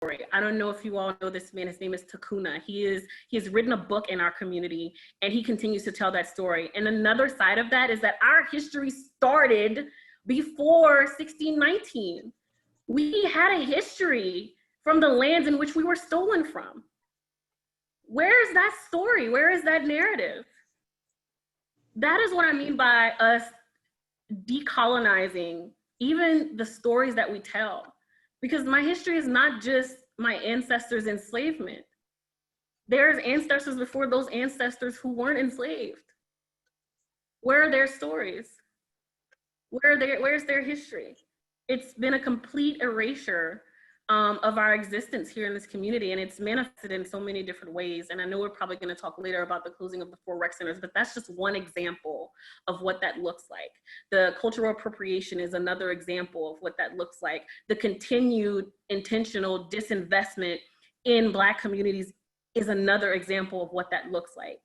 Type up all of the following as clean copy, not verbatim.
story. I don't know if you all know this man. His name is Takuna. He has written a book in our community, and he continues to tell that story. And another side of that is that our history started before 1619. We had a history from the lands in which we were stolen from. Where is that story? Where is that narrative? That is what I mean by us decolonizing even the stories that we tell. Because my history is not just my ancestors' enslavement. There's ancestors before those ancestors who weren't enslaved. Where are their stories? Where's their history? It's been a complete erasure of our existence here in this community, and it's manifested in so many different ways. And I know we're probably going to talk later about the closing of the 4 rec centers, but that's just one example of what that looks like. The cultural appropriation is another example of what that looks like. The continued intentional disinvestment in Black communities is another example of what that looks like.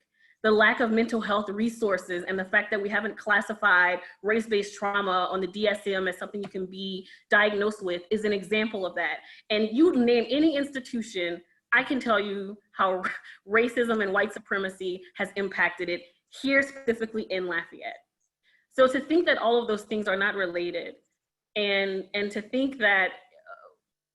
The lack of mental health resources and the fact that we haven't classified race-based trauma on the DSM as something you can be diagnosed with is an example of that. And you name any institution, I can tell you how racism and white supremacy has impacted it here specifically in Lafayette. So to think that all of those things are not related, and to think that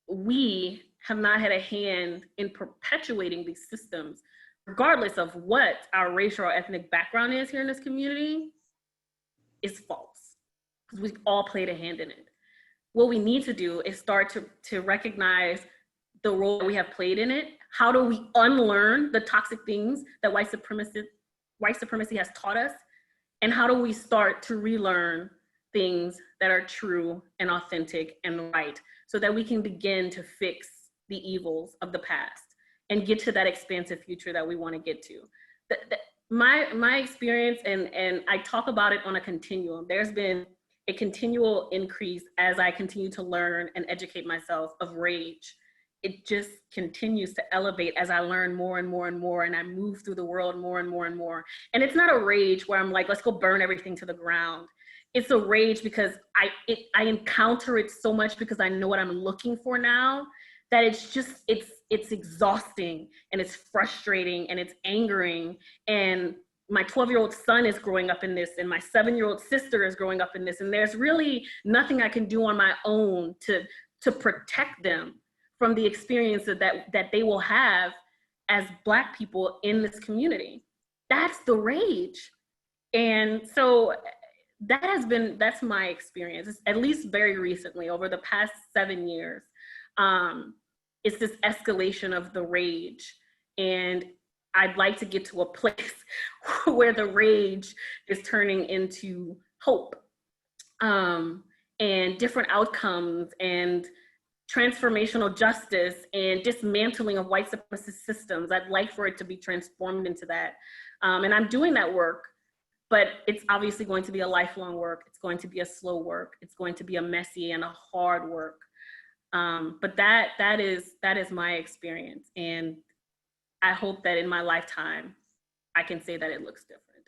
we have not had a hand in perpetuating these systems, regardless of what our racial or ethnic background is here in this community, is false, because we've all played a hand in it. What we need to do is start to recognize the role we have played in it. How do we unlearn the toxic things that white supremacy has taught us? And how do we start to relearn things that are true and authentic and right, so that we can begin to fix the evils of the past and get to that expansive future that we want to get to. My experience, and I talk about it on a continuum, there's been a continual increase as I continue to learn and educate myself of rage. It just continues to elevate as I learn more and more and more, and I move through the world more and more and more. And it's not a rage where I'm like, let's go burn everything to the ground. It's a rage because I encounter it so much because I know what I'm looking for now, that it's exhausting, and it's frustrating, and it's angering. And my 12-year-old son is growing up in this, and my 7-year-old sister is growing up in this, and there's really nothing I can do on my own to protect them from the experiences that they will have as Black people in this community. That's the rage. And so that's my experience, at least very recently, over the past 7 years. It's this escalation of the rage, and I'd like to get to a place where the rage is turning into hope, and different outcomes, and transformational justice, and dismantling of white supremacist systems. I'd like for it to be transformed into that, and I'm doing that work, but it's obviously going to be a lifelong work. It's going to be a slow work. It's going to be a messy and a hard work. But that is my experience, and I hope that in my lifetime I can say that it looks different.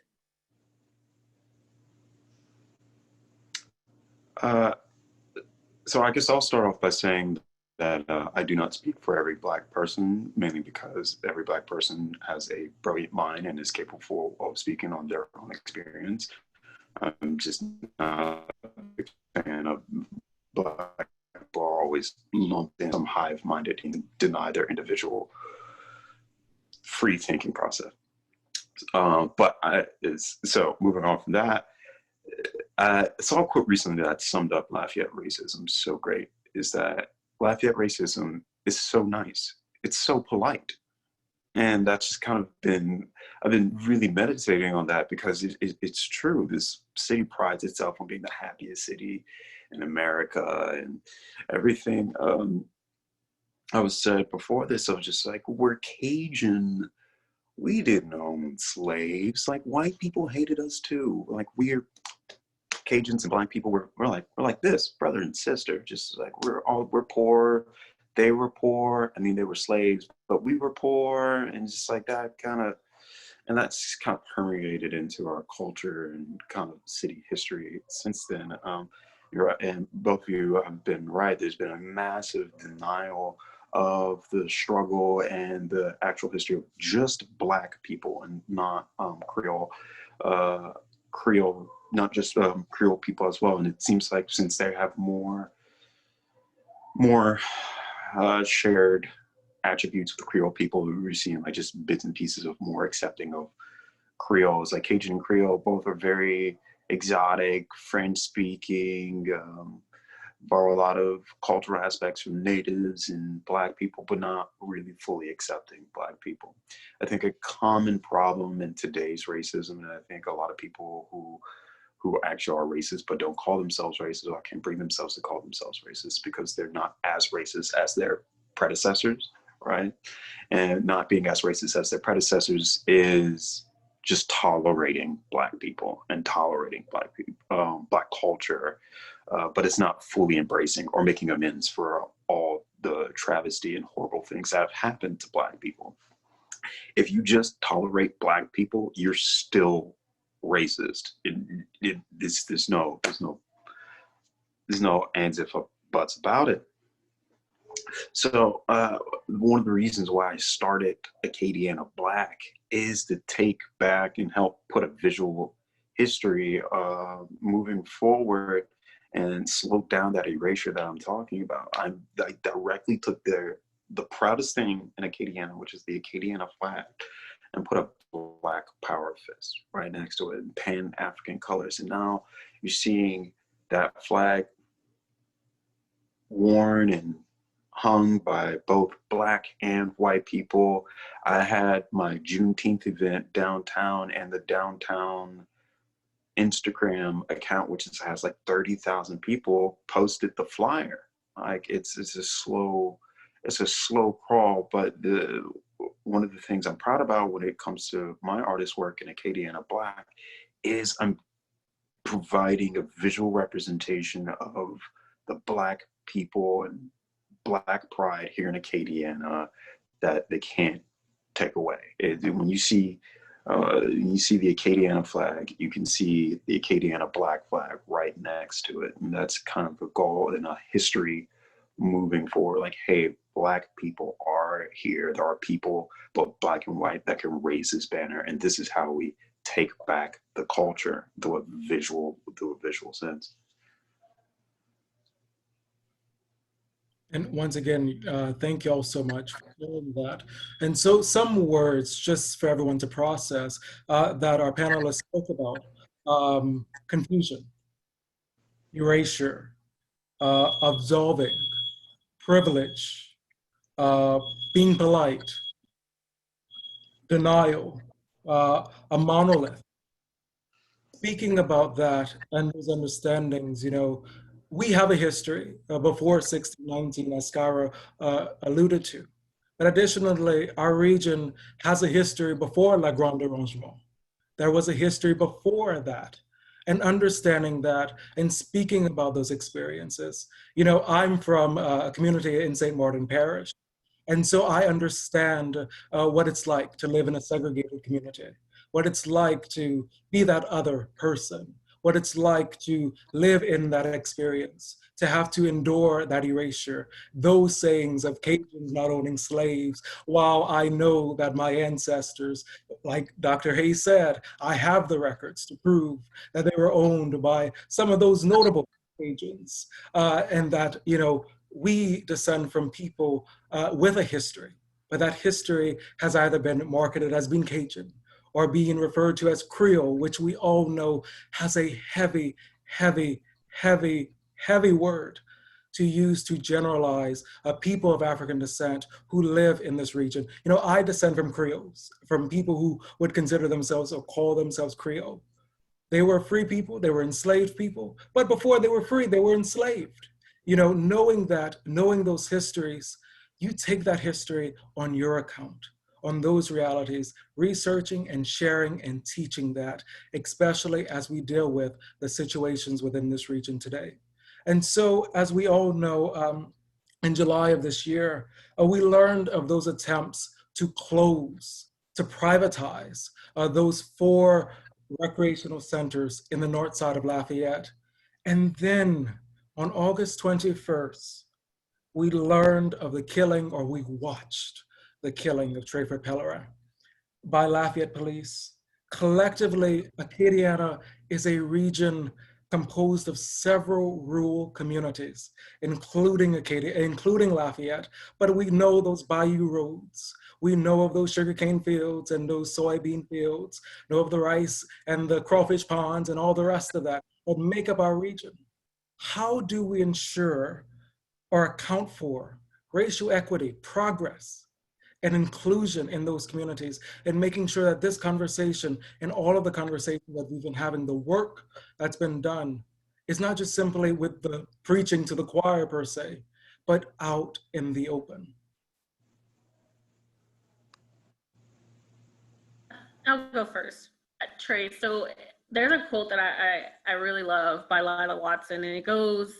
So I guess I'll start off by saying that I do not speak for every Black person, mainly because every Black person has a brilliant mind and is capable of speaking on their own experience. I'm just not a big fan of Black people are always lumped in some hive-minded and deny their individual free thinking process. So moving on from that, I saw a quote recently that summed up Lafayette racism so great, is that Lafayette racism is so nice. It's so polite. And that's just kind of I've been really meditating on that, because it's true. This city prides itself on being the happiest city in America and everything. I was said before this, I was just like, we're Cajun. We didn't own slaves. Like, white people hated us too. Like, we're Cajuns and Black people, we're like this, brother and sister. Just like we're poor. They were poor. I mean, they were slaves, but we were poor, and just like that and that's kind of permeated into our culture and kind of city history since then. You're right, and both of you have been right. There's been a massive denial of the struggle and the actual history of just Black people and not Creole, not just Creole people as well. And it seems like since they have more shared attributes with Creole people, we're seeing like just bits and pieces of more accepting of Creoles, like Cajun and Creole, both are very exotic, French speaking, borrow a lot of cultural aspects from natives and Black people, but not really fully accepting Black people. I think a common problem in today's racism, and I think a lot of people who actually are racist but don't call themselves racist or can't bring themselves to call themselves racist because they're not as racist as their predecessors, right? And not being as racist as their predecessors is just tolerating Black people and tolerating Black people, Black culture, but it's not fully embracing or making amends for all the travesty and horrible things that have happened to Black people. If you just tolerate Black people, you're still racist. There's no ands if or buts about it. So one of the reasons why I started Acadiana Black is to take back and help put a visual history moving forward and slow down that erasure that I'm talking about. I directly took the proudest thing in Acadiana, which is the Acadiana flag, and put a Black power fist right next to it in Pan-African colors. And now you're seeing that flag worn and hung by both Black and white people. I had my Juneteenth event downtown, and the downtown Instagram account, which has like 30,000 people, posted the flyer. Like it's a slow crawl, but one of the things I'm proud about when it comes to my artist work in Acadiana Black is I'm providing a visual representation of the Black people and Black pride here in Acadiana that they can't take away. When you see the Acadiana flag, you can see the Acadiana Black flag right next to it. And that's kind of a goal and a history moving forward. Like, hey, Black people are here. There are people, both Black and white, that can raise this banner. And this is how we take back the culture through a visual sense. And once again, thank you all so much for sharing that. And so some words, just for everyone to process, that our panelists spoke about: confusion, erasure, absolving, privilege, being polite, denial, a monolith. Speaking about that and those understandings, we have a history before 1619, as Skyra alluded to. But additionally, our region has a history before La Grande Arrangement. There was a history before that. And understanding that and speaking about those experiences. I'm from a community in St. Martin Parish. And so I understand what it's like to live in a segregated community, what it's like to be that other person, what it's like to live in that experience, to have to endure that erasure, those sayings of Cajuns not owning slaves, while I know that my ancestors, like Dr. Hayes said, I have the records to prove that they were owned by some of those notable Cajuns, and that, we descend from people with a history, but that history has either been marketed as being Cajun, or being referred to as Creole, which we all know has a heavy, heavy, heavy, heavy word to use to generalize people of African descent who live in this region. I descend from Creoles, from people who would consider themselves or call themselves Creole. They were free people, they were enslaved people, but before they were free, they were enslaved. Knowing those histories, you take that history on your account, on those realities, researching and sharing and teaching that, especially as we deal with the situations within this region today. And so, as we all know, in July of this year, we learned of those attempts to close, to privatize those 4 recreational centers in the north side of Lafayette. And then on August 21st, we learned of the killing, or we watched the killing of Trayford Pellerin by Lafayette police. Collectively, Acadiana is a region composed of several rural communities, including Lafayette, but we know those bayou roads. We know of those sugarcane fields and those soybean fields, know of the rice and the crawfish ponds and all the rest of that make up our region. How do we ensure or account for racial equity, progress, and inclusion in those communities, and making sure that this conversation and all of the conversations that we've been having, the work that's been done, is not just simply with the preaching to the choir per se, but out in the open? I'll go first, Trey. So there's a quote that I really love by Lila Watson, and it goes,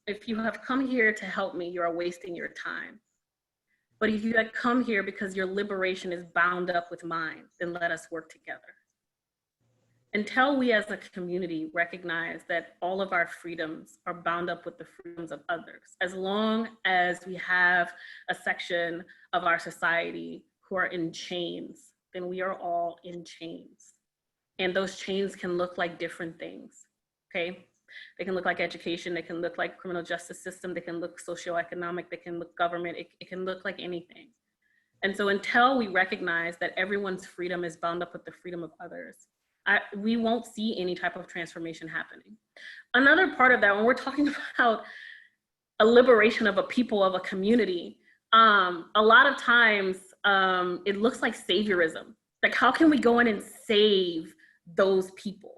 if you have come here to help me, you are wasting your time. But if you had come here because your liberation is bound up with mine, then let us work together. Until we as a community recognize that all of our freedoms are bound up with the freedoms of others, as long as we have a section of our society who are in chains, then we are all in chains. And those chains can look like different things, okay? They can look like education, they can look like criminal justice system, they can look socioeconomic, they can look government, it can look like anything. And so until we recognize that everyone's freedom is bound up with the freedom of others, we won't see any type of transformation happening. Another part of that, when we're talking about a liberation of a people, of a community, a lot of times it looks like saviorism. Like, how can we go in and save those people?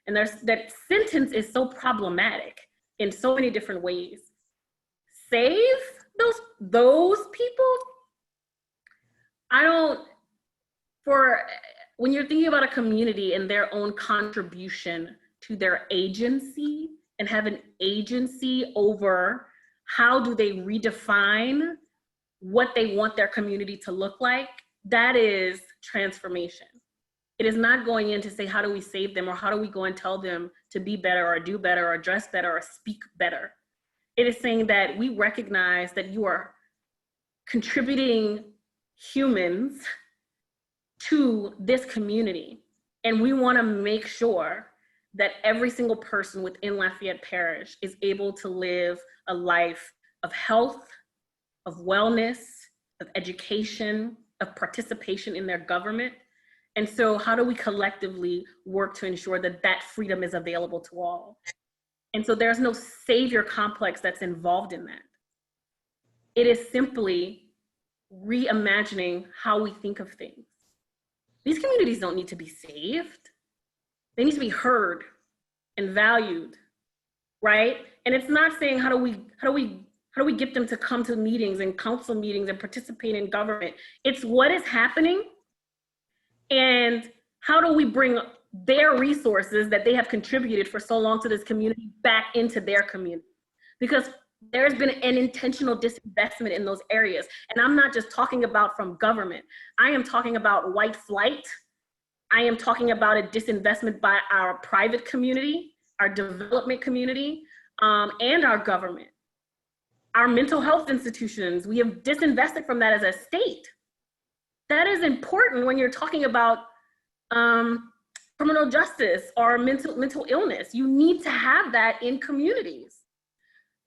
And that sentence is so problematic in so many different ways. Save those people? When you're thinking about a community and their own contribution to their agency and have an agency over how do they redefine what they want their community to look like, that is transformation. It is not going in to say, how do we save them, or how do we go and tell them to be better or do better or dress better or speak better. It is saying that we recognize that you are contributing humans to this community. And we want to make sure that every single person within Lafayette Parish is able to live a life of health, of wellness, of education, of participation in their government. And so how do we collectively work to ensure that that freedom is available to all? And so there's no savior complex that's involved in that. It is simply reimagining how we think of things. These communities don't need to be saved. They need to be heard and valued, right? And it's not saying how do we get them to come to meetings and council meetings and participate in government. It's what is happening, and how do we bring their resources that they have contributed for so long to this community back into their community? Because there's been an intentional disinvestment in those areas. And I'm not just talking about from government. I am talking about white flight. I am talking about a disinvestment by our private community, our development community, and our government. Our mental health institutions, we have disinvested from that as a state. That is important when you're talking about criminal justice or mental illness. You need to have that in communities.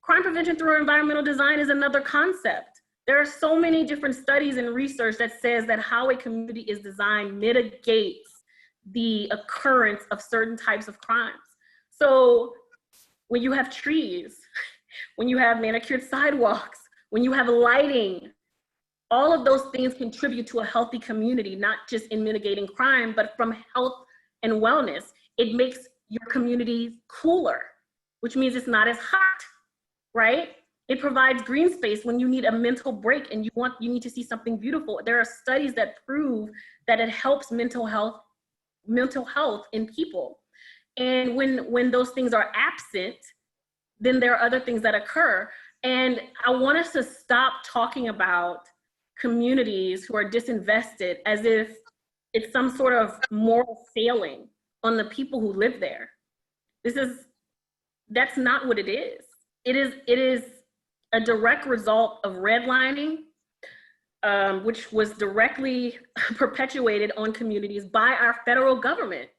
Crime prevention through environmental design is another concept. There are so many different studies and research that says that how a community is designed mitigates the occurrence of certain types of crimes. So when you have trees, when you have manicured sidewalks, when you have lighting, all of those things contribute to a healthy community, not just in mitigating crime, but from health and wellness. It makes your community cooler, which means it's not as hot, right? It provides green space when you need a mental break and you need to see something beautiful. There are studies that prove that it helps mental health in people. And when those things are absent, then there are other things that occur. And I want us to stop talking about communities who are disinvested as if it's some sort of moral failing on the people who live there. That's not what it is. It is a direct result of redlining, which was directly perpetuated on communities by our federal government.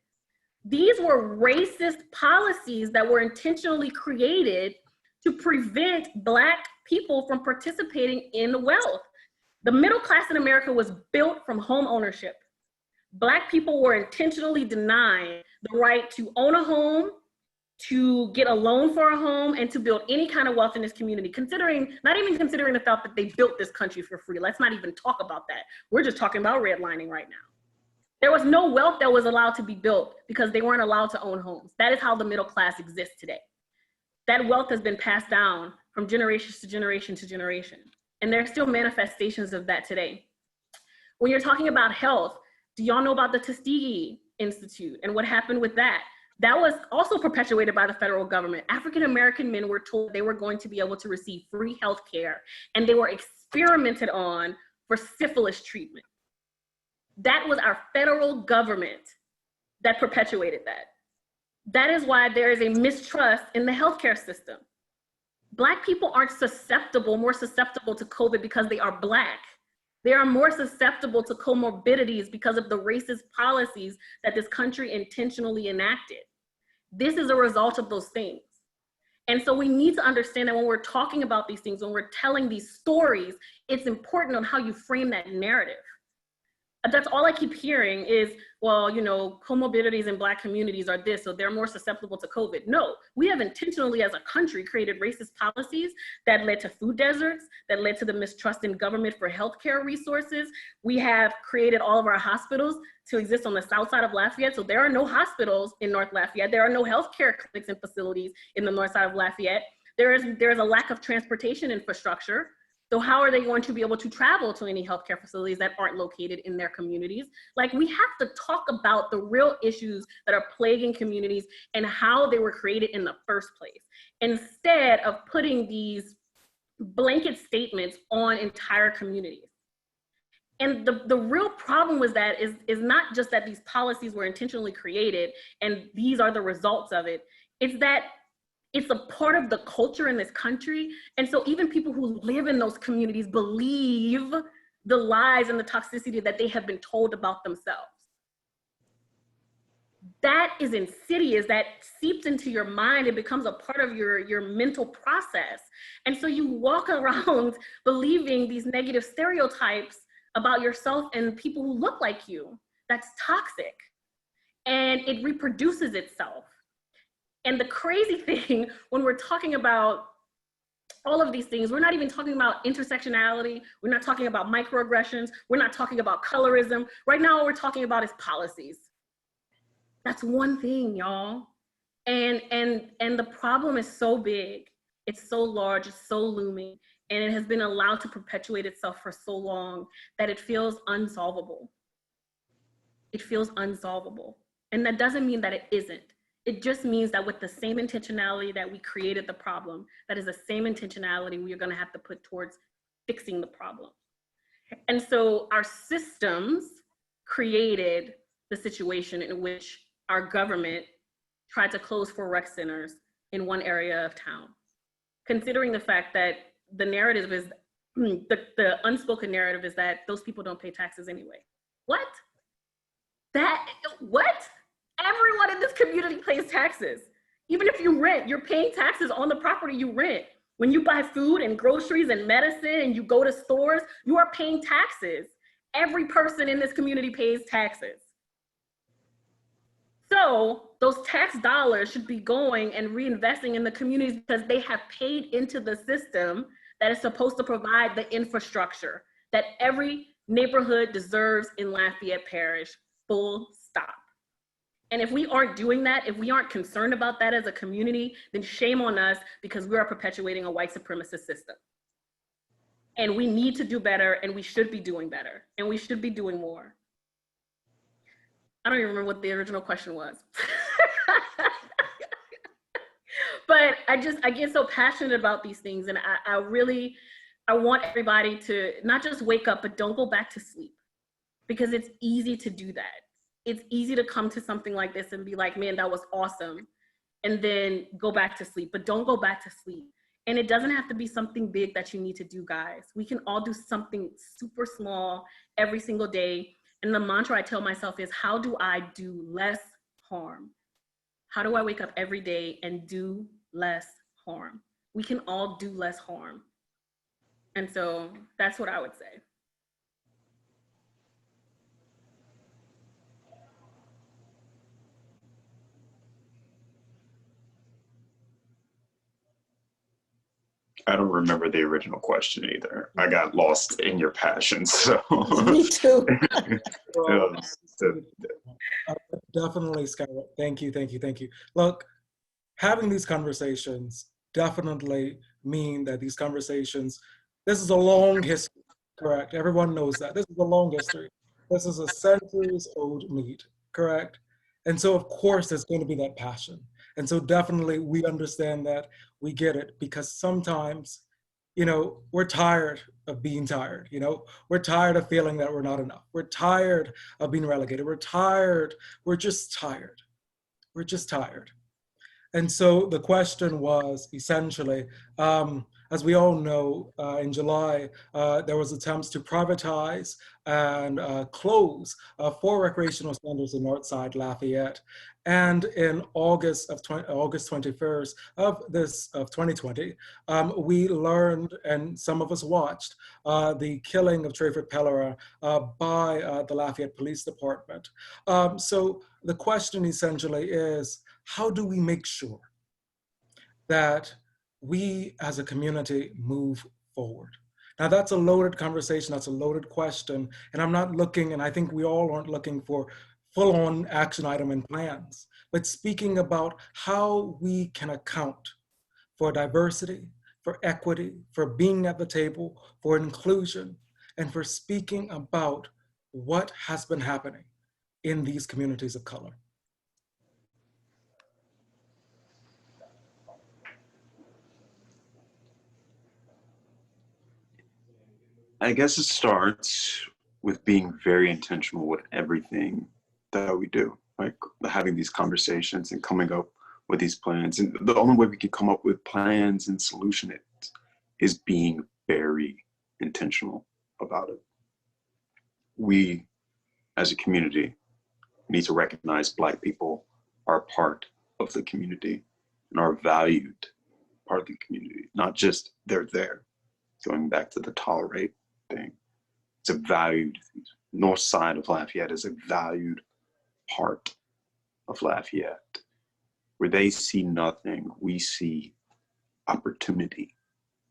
These were racist policies that were intentionally created to prevent Black people from participating in wealth. The middle class in America was built from home ownership. Black people were intentionally denied the right to own a home, to get a loan for a home, and to build any kind of wealth in this community, not even considering the fact that they built this country for free. Let's not even talk about that. We're just talking about redlining right now. There was no wealth that was allowed to be built because they weren't allowed to own homes. That is how the middle class exists today. That wealth has been passed down from generation to generation to generation. And there are still manifestations of that today. When you're talking about health, do y'all know about the Tuskegee Institute and what happened with that? That was also perpetuated by the federal government. African-American men were told they were going to be able to receive free health care, and they were experimented on for syphilis treatment. That was our federal government that perpetuated that. That is why there is a mistrust in the healthcare system. Black people aren't more susceptible to COVID because they are Black. They are more susceptible to comorbidities because of the racist policies that this country intentionally enacted. This is a result of those things. And so we need to understand that when we're talking about these things, when we're telling these stories, it's important on how you frame that narrative. That's all I keep hearing is, well, you know, comorbidities in Black communities are this, so they're more susceptible to COVID. No, we have intentionally as a country created racist policies that led to food deserts, that led to the mistrust in government for healthcare resources. We have created all of our hospitals to exist on the south side of Lafayette, so there are no hospitals in North Lafayette. There are no healthcare clinics and facilities in the north side of Lafayette. There is a lack of transportation infrastructure. So how are they going to be able to travel to any healthcare facilities that aren't located in their communities? Like, we have to talk about the real issues that are plaguing communities and how they were created in the first place, instead of putting these blanket statements on entire communities. And the real problem with that is not just that these policies were intentionally created and these are the results of it. It's that it's a part of the culture in this country. And so even people who live in those communities believe the lies and the toxicity that they have been told about themselves. That is insidious. That seeps into your mind. It becomes a part of your mental process. And so you walk around believing these negative stereotypes about yourself and people who look like you. That's toxic. And it reproduces itself. And the crazy thing, when we're talking about all of these things, we're not even talking about intersectionality. We're not talking about microaggressions. We're not talking about colorism. Right now, what we're talking about is policies. That's one thing, y'all. And the problem is so big. It's so large, it's so looming, and it has been allowed to perpetuate itself for so long that it feels unsolvable. It feels unsolvable. And that doesn't mean that it isn't. It just means that with the same intentionality that we created the problem, that is the same intentionality we are going to have to put towards fixing the problem. And so our systems created the situation in which our government tried to close 4 rec centers in one area of town, considering the fact that the narrative is, the unspoken narrative is that those people don't pay taxes anyway. What? What? Everyone in this community pays taxes. Even if you rent, you're paying taxes on the property you rent. When you buy food and groceries and medicine and you go to stores, you are paying taxes. Every person in this community pays taxes. So those tax dollars should be going and reinvesting in the communities because they have paid into the system that is supposed to provide the infrastructure that every neighborhood deserves in Lafayette Parish, full stop. And if we aren't doing that, if we aren't concerned about that as a community, then shame on us, because we are perpetuating a white supremacist system. And we need to do better, and we should be doing better, and we should be doing more. I don't even remember what the original question was. But I get so passionate about these things, and I want everybody to not just wake up, but don't go back to sleep, because it's easy to do that. It's easy to come to something like this and be like, man, that was awesome, and then go back to sleep. But don't go back to sleep. And it doesn't have to be something big that you need to do, guys. We can all do something super small every single day. And the mantra I tell myself is, how do I do less harm? How do I wake up every day and do less harm? We can all do less harm. And so that's what I would say. I don't remember the original question either. I got lost in your passion, so. Me too. Definitely, Skyra. Thank you, thank you, thank you. Look, having these conversations definitely mean that these conversations, this is a long history, correct? Everyone knows that. This is a long history. This is a centuries-old meat, correct? And so, of course, there's going to be that passion. And so definitely we understand that, we get it, because sometimes, you know, we're tired of being tired, you know? We're tired of feeling that we're not enough. We're tired of being relegated. We're tired. We're just tired. We're just tired. And so the question was essentially, as we all know, in July, there was attempts to privatize and close 4 recreational centers in Northside Lafayette. And in August 21st of 2020, we learned, and some of us watched, the killing of Trayford Pellerin by the Lafayette Police Department. So the question essentially is, how do we make sure that we as a community move forward? Now that's a loaded conversation, that's a loaded question, and I'm not looking, and I think we all aren't looking for full-on action item and plans, but speaking about how we can account for diversity, for equity, for being at the table, for inclusion, and for speaking about what has been happening in these communities of color. I guess it starts with being very intentional with everything that we do, like having these conversations and coming up with these plans. And the only way we can come up with plans and solution it is being very intentional about it. We, as a community, need to recognize Black people are part of the community and are valued part of the community, not just they're there. Going back to the tolerate thing, it's a valued, north side of Lafayette is a valued part of Lafayette. Where they see nothing, we see opportunity,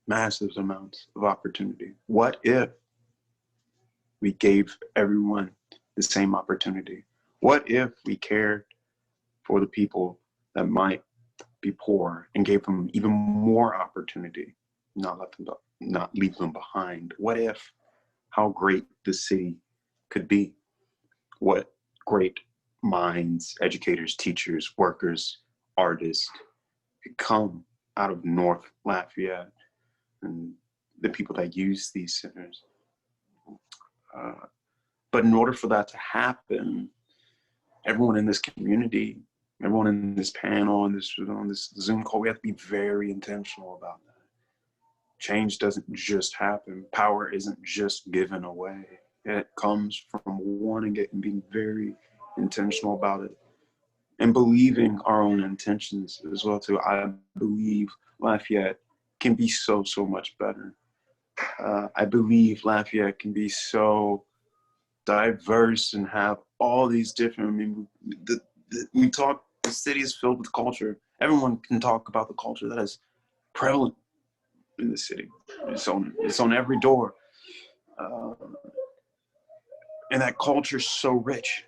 massive amounts of opportunity. What if we gave everyone the same opportunity? What if we cared for the people that might be poor and gave them even more opportunity, not leave them behind? What if, how great the city could be? What great minds, educators, teachers, workers, artists could come out of North Lafayette and the people that use these centers. But in order for that to happen, everyone in this community, everyone in this panel, on this Zoom call, we have to be very intentional about that. Change doesn't just happen. Power isn't just given away. It comes from wanting it and being very intentional about it and believing our own intentions as well too. I believe Lafayette can be so much better. I believe Lafayette can be so diverse and have all these different, I mean, we talk, the city is filled with culture. Everyone can talk about the culture that is prevalent in the city. It's on every door. And that culture is so rich.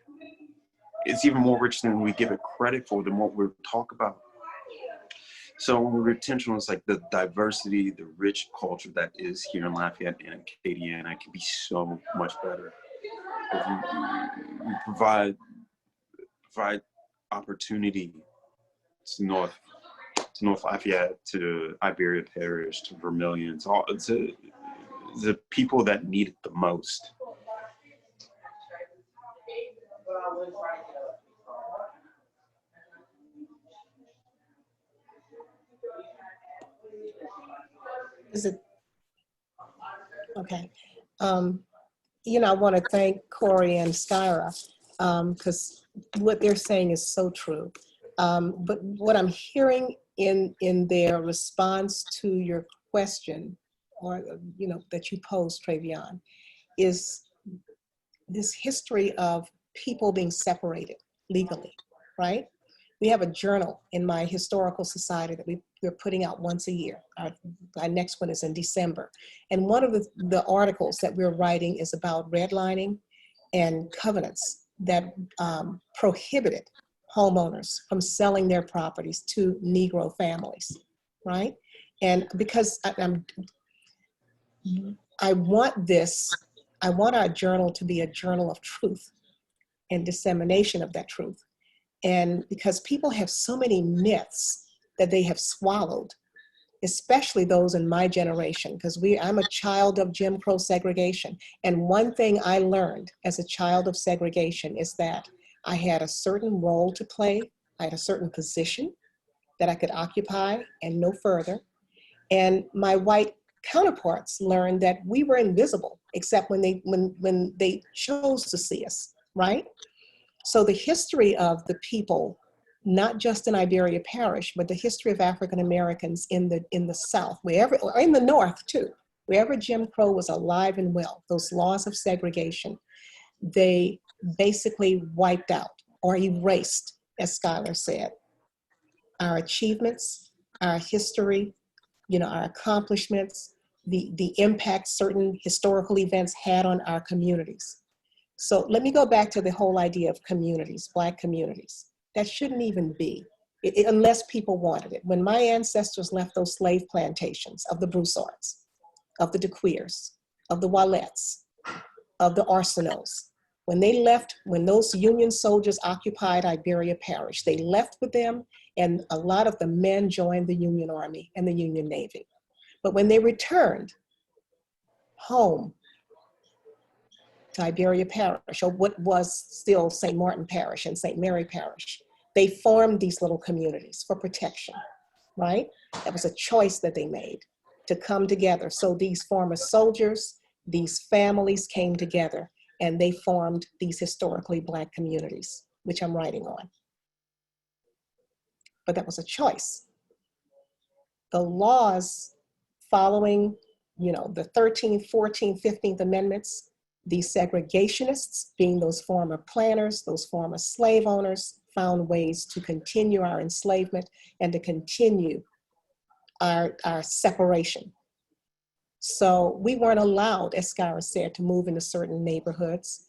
It's even more rich than we give it credit for, than what we talk about. So when we're intentional, it's like the diversity, the rich culture that is here in Lafayette and Acadiana can be so much better. We provide opportunity to North Lafayette, to Iberia Parish, to Vermilion, to the people that need it the most. Is it? Okay. You know, I want to thank Corey and Skyra because what they're saying is so true. But what I'm hearing in their response to your question, or you know, that you posed, Travion, is this history of people being separated legally, right? We have a journal in my historical society that we're putting out once a year. Our next one is in December. And one of the articles that we're writing is about redlining and covenants that prohibited homeowners from selling their properties to Negro families, right? And because I want our journal to be a journal of truth and dissemination of that truth. And because people have so many myths that they have swallowed, especially those in my generation, because I'm a child of Jim Crow segregation. And one thing I learned as a child of segregation is that I had a certain role to play. I had a certain position that I could occupy and no further. And my white counterparts learned that we were invisible, except when they chose to see us, right? So the history of the people, not just in Iberia Parish, but the history of African Americans in the South, wherever, or in the North too, wherever Jim Crow was alive and well, those laws of segregation, they basically wiped out or erased, as Skylar said, our achievements, our history, you know, our accomplishments, the impact certain historical events had on our communities. So let me go back to the whole idea of communities, Black communities. That shouldn't even be, unless people wanted it. When my ancestors left those slave plantations of the Broussards, of the DeQueers, of the Walettes, of the Arsenaults, when they left, when those Union soldiers occupied Iberia Parish, they left with them, and a lot of the men joined the Union Army and the Union Navy. But when they returned home to Iberia Parish, or what was still St. Martin Parish and St. Mary Parish, they formed these little communities for protection, right? That was a choice that they made to come together. So these former soldiers, these families came together and they formed these historically Black communities, which I'm writing on. But that was a choice. The laws following, you know, the 13th, 14th, 15th Amendments, these segregationists, being those former planters, those former slave owners, found ways to continue our enslavement and to continue our separation. So we weren't allowed, as Skyra said, to move into certain neighborhoods.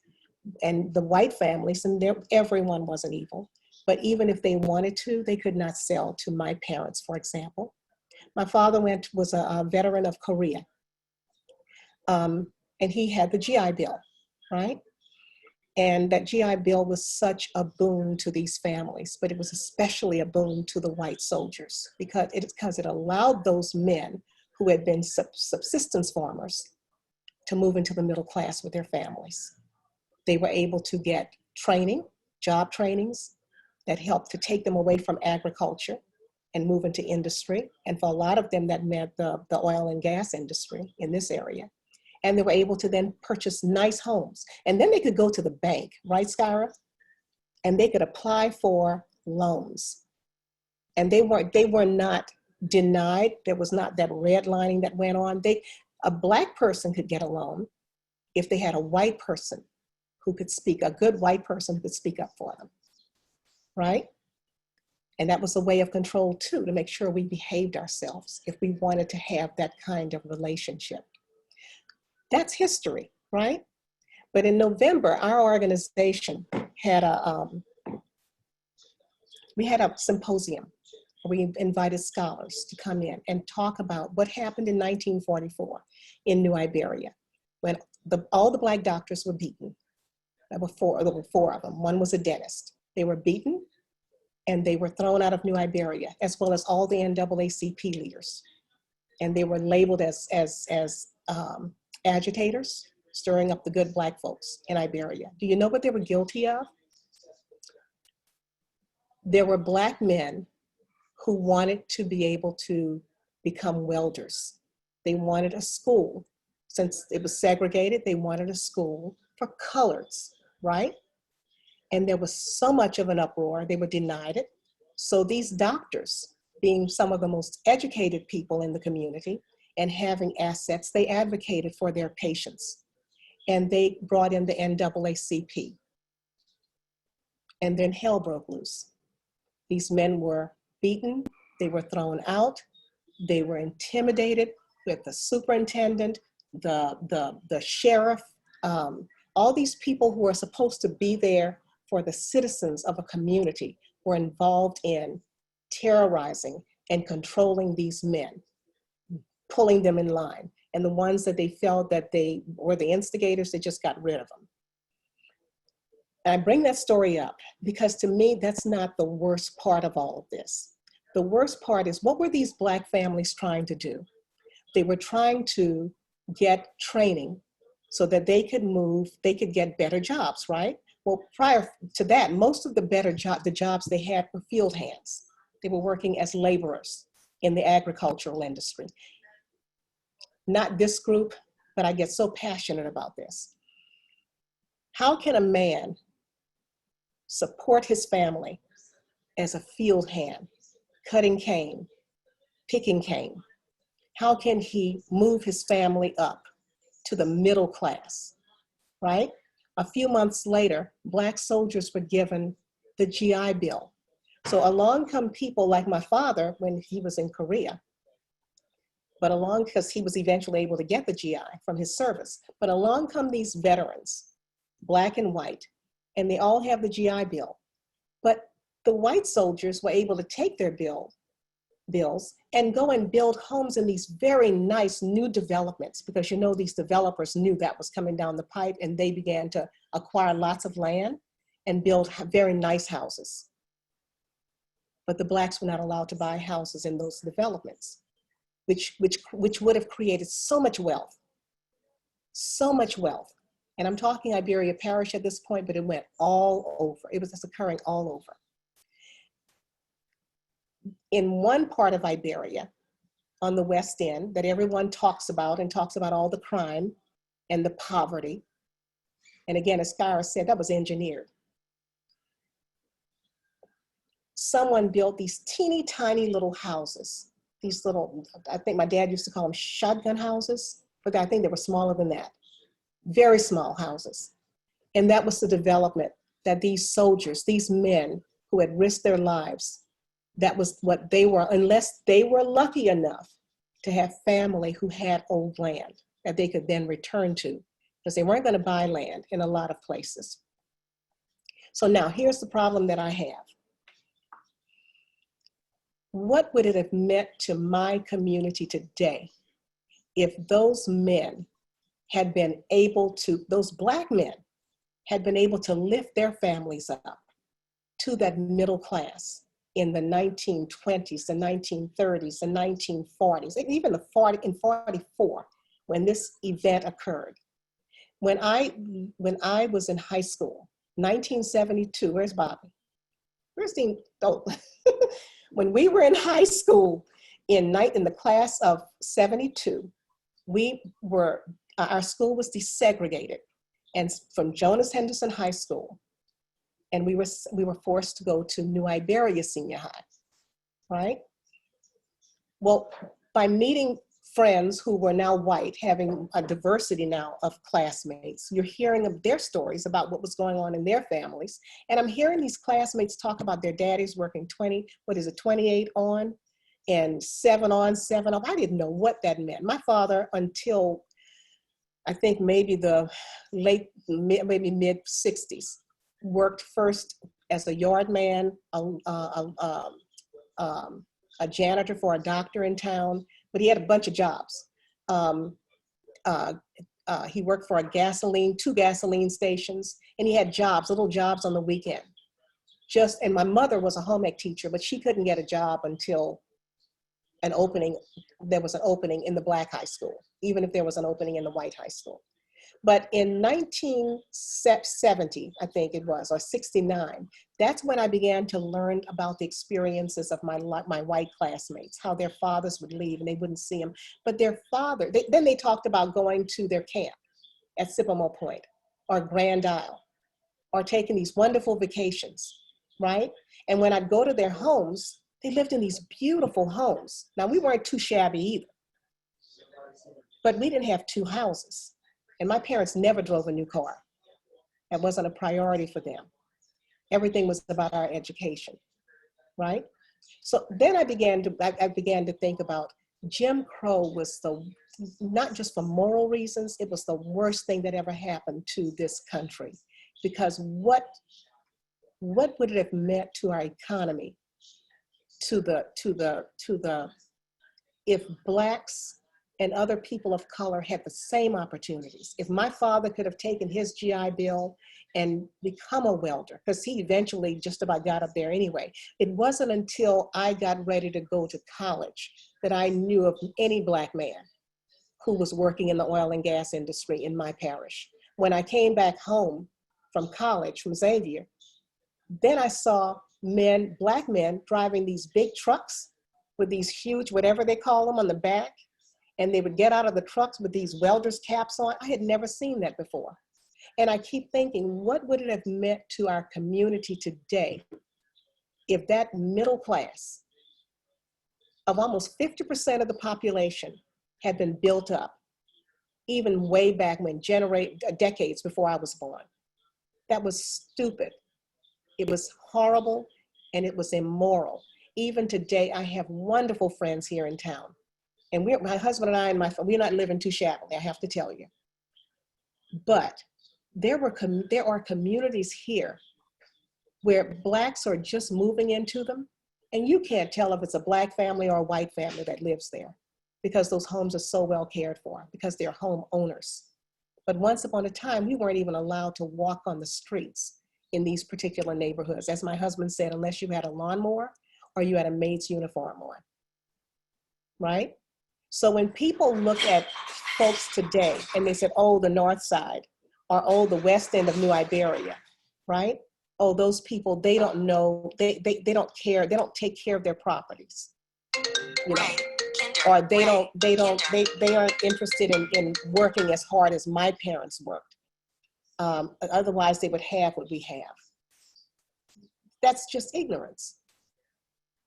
And the white families, and everyone wasn't evil, but even if they wanted to, they could not sell to my parents, for example. My father was a veteran of Korea. And he had the GI Bill, right? And that GI Bill was such a boon to these families, but it was especially a boon to the white soldiers because it allowed those men who had been subsistence farmers to move into the middle class with their families. They were able to get training, job trainings that helped to take them away from agriculture and move into industry. And for a lot of them, that meant the oil and gas industry in this area. And they were able to then purchase nice homes. And then they could go to the bank, right, Skyra? And they could apply for loans. And they were not denied. There was not that redlining that went on. A Black person could get a loan if they had a white person who could speak, a good white person who could speak up for them, right? And that was a way of control too, to make sure we behaved ourselves if we wanted to have that kind of relationship. That's history, right? But in November, our organization had we had a symposium. We invited scholars to come in and talk about what happened in 1944 in New Iberia, when all the Black doctors were beaten. There were four of them. One was a dentist. They were beaten and they were thrown out of New Iberia, as well as all the NAACP leaders. And they were labeled as agitators, stirring up the good Black folks in Iberia. Do you know what they were guilty of? There were Black men who wanted to be able to become welders. They wanted a school. Since it was segregated, they wanted a school for coloreds, right? And there was so much of an uproar, they were denied it. So these doctors, being some of the most educated people in the community and having assets, they advocated for their patients. And they brought in the NAACP. And then hell broke loose. These men were beaten, they were thrown out, they were intimidated with the superintendent, the sheriff, all these people who are supposed to be there for the citizens of a community were involved in terrorizing and controlling these men, pulling them in line. And the ones that they felt that they were the instigators, they just got rid of them. And I bring that story up because to me, that's not the worst part of all of this. The worst part is, what were these Black families trying to do? They were trying to get training so that they could move, they could get better jobs, right? Well, prior to that, most of the jobs they had were field hands. They were working as laborers in the agricultural industry. Not this group, but I get so passionate about this. How can a man support his family as a field hand, cutting cane, picking cane? How can he move his family up to the middle class, right? A few months later, Black soldiers were given the GI Bill. So along come people like my father when he was in Korea, but along, because he was eventually able to get the GI from his service, but along come these veterans, Black and white, and they all have the GI Bill. But the white soldiers were able to take their bills and go and build homes in these very nice new developments, because you know these developers knew that was coming down the pipe, and they began to acquire lots of land and build very nice houses. But the Blacks were not allowed to buy houses in those developments, which would have created so much wealth, so much wealth. And I'm talking Iberia Parish at this point, but it went all over. It was just occurring all over. In one part of Iberia, on the West End, that everyone talks about and talks about all the crime and the poverty. And again, as Skyra said, that was engineered. Someone built these teeny tiny little houses, these little, I think my dad used to call them shotgun houses, but I think they were smaller than that. Very small houses. And that was the development that these soldiers, these men who had risked their lives, that was what they were, unless they were lucky enough to have family who had old land that they could then return to, because they weren't going to buy land in a lot of places. So now here's the problem that I have. What would it have meant to my community today if those men had been able to, those Black men had been able to lift their families up to that middle class in the 1920s, the 1930s, the 1940s, even in 44, when this event occurred. When I was in high school, 1972, where's Bobby? Where's Dean? Oh. When we were in high school in the class of 72, our school was desegregated, and from Jonas Henderson High School, and we were forced to go to New Iberia Senior High, right? Well, by meeting friends who were now white, having a diversity now of classmates, you're hearing of their stories about what was going on in their families. And I'm hearing these classmates talk about their daddies working 28 on and 7 on, 7 off. I didn't know what that meant. My father, until I think maybe the maybe mid 60s, worked first as a yard man, a janitor for a doctor in town, but he had a bunch of jobs. He worked for two gasoline stations, and he had jobs, little jobs on the weekend. And my mother was a home ec teacher, but she couldn't get a job until there was an opening in the Black high school, even if there was an opening in the white high school. But in 1970, I think it was, or 69, that's when I began to learn about the experiences of my white classmates, how their fathers would leave and they wouldn't see them. But their father, then they talked about going to their camp at Sycamore Point or Grand Isle, or taking these wonderful vacations, right? And when I'd go to their homes, they lived in these beautiful homes. Now, we weren't too shabby either, but we didn't have two houses. And my parents never drove a new car. That wasn't a priority for them. Everything was about our education, right? So then I began to think about Jim Crow was not just for moral reasons, it was the worst thing that ever happened to this country. Because what would it have meant to our economy, if Blacks and other people of color had the same opportunities? If my father could have taken his GI Bill and become a welder, because he eventually just about got up there anyway. It wasn't until I got ready to go to college that I knew of any Black man who was working in the oil and gas industry in my parish. When I came back home from college, from Xavier, then I saw Black men driving these big trucks with these huge, whatever they call them, on the back. And they would get out of the trucks with these welders' caps on. I had never seen that before. And I keep thinking, what would it have meant to our community today if that middle class of almost 50% of the population had been built up, even way back when, decades before I was born? That was stupid. It was horrible, and it was immoral. Even today, I have wonderful friends here in town. And my husband and I and we're not living too shabbily, I have to tell you. But there are communities here where Blacks are just moving into them, and you can't tell if it's a Black family or a white family that lives there, because those homes are so well cared for, because they're home owners. But once upon a time, we weren't even allowed to walk on the streets in these particular neighborhoods. As my husband said, unless you had a lawnmower or you had a maid's uniform on, right? So when people look at folks today and they said, oh, the North Side, or oh, the West End of New Iberia, right? Oh, those people, they don't know, they don't care, they don't take care of their properties, you know? Or they aren't interested in working as hard as my parents worked. Otherwise they would have what we have. That's just ignorance.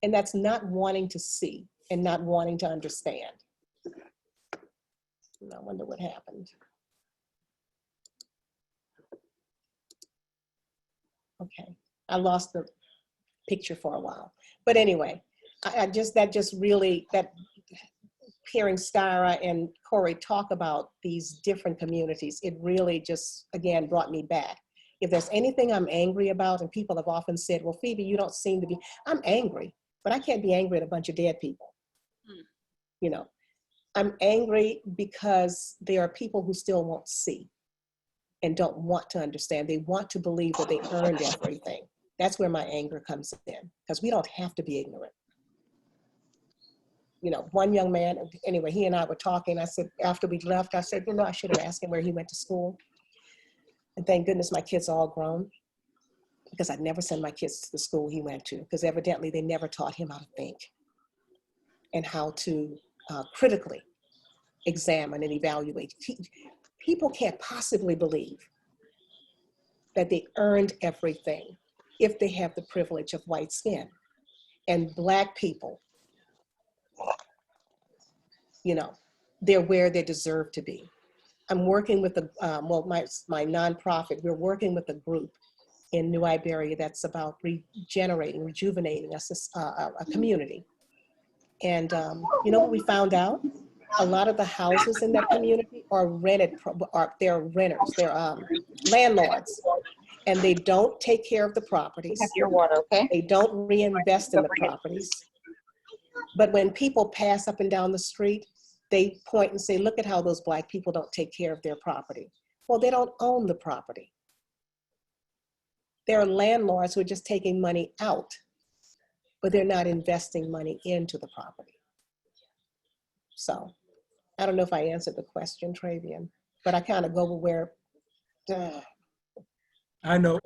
And that's not wanting to see and not wanting to understand. I wonder what happened. Okay, I lost the picture for a while. But anyway, hearing Skyra and Corey talk about these different communities, it really just, again, brought me back. If there's anything I'm angry about, and people have often said, well, Phebe, you don't seem to be, I'm angry, but I can't be angry at a bunch of dead people. You know, I'm angry because there are people who still won't see and don't want to understand. They want to believe that they earned everything. That's where my anger comes in, because we don't have to be ignorant. You know, one young man, anyway, he and I were talking. I said, after we left, I said, you know, I should have asked him where he went to school. And thank goodness my kids are all grown, because I'd never send my kids to the school he went to, because evidently they never taught him how to think and how to critically examine and evaluate. People can't possibly believe that they earned everything if they have the privilege of white skin. And Black people, you know, they're where they deserve to be. I'm working with my nonprofit, we're working with a group in New Iberia that's about rejuvenating a community. And you know what we found out? A lot of the houses in that community are rented, they're renters, they're landlords, and they don't take care of the properties. Have your water, okay? They don't reinvest in the properties. But when people pass up and down the street, they point and say, look at how those Black people don't take care of their property. Well, they don't own the property. There are landlords who are just taking money out, but they're not investing money into the property. So I don't know if I answered the question, Travian. but I kind of go where, I know.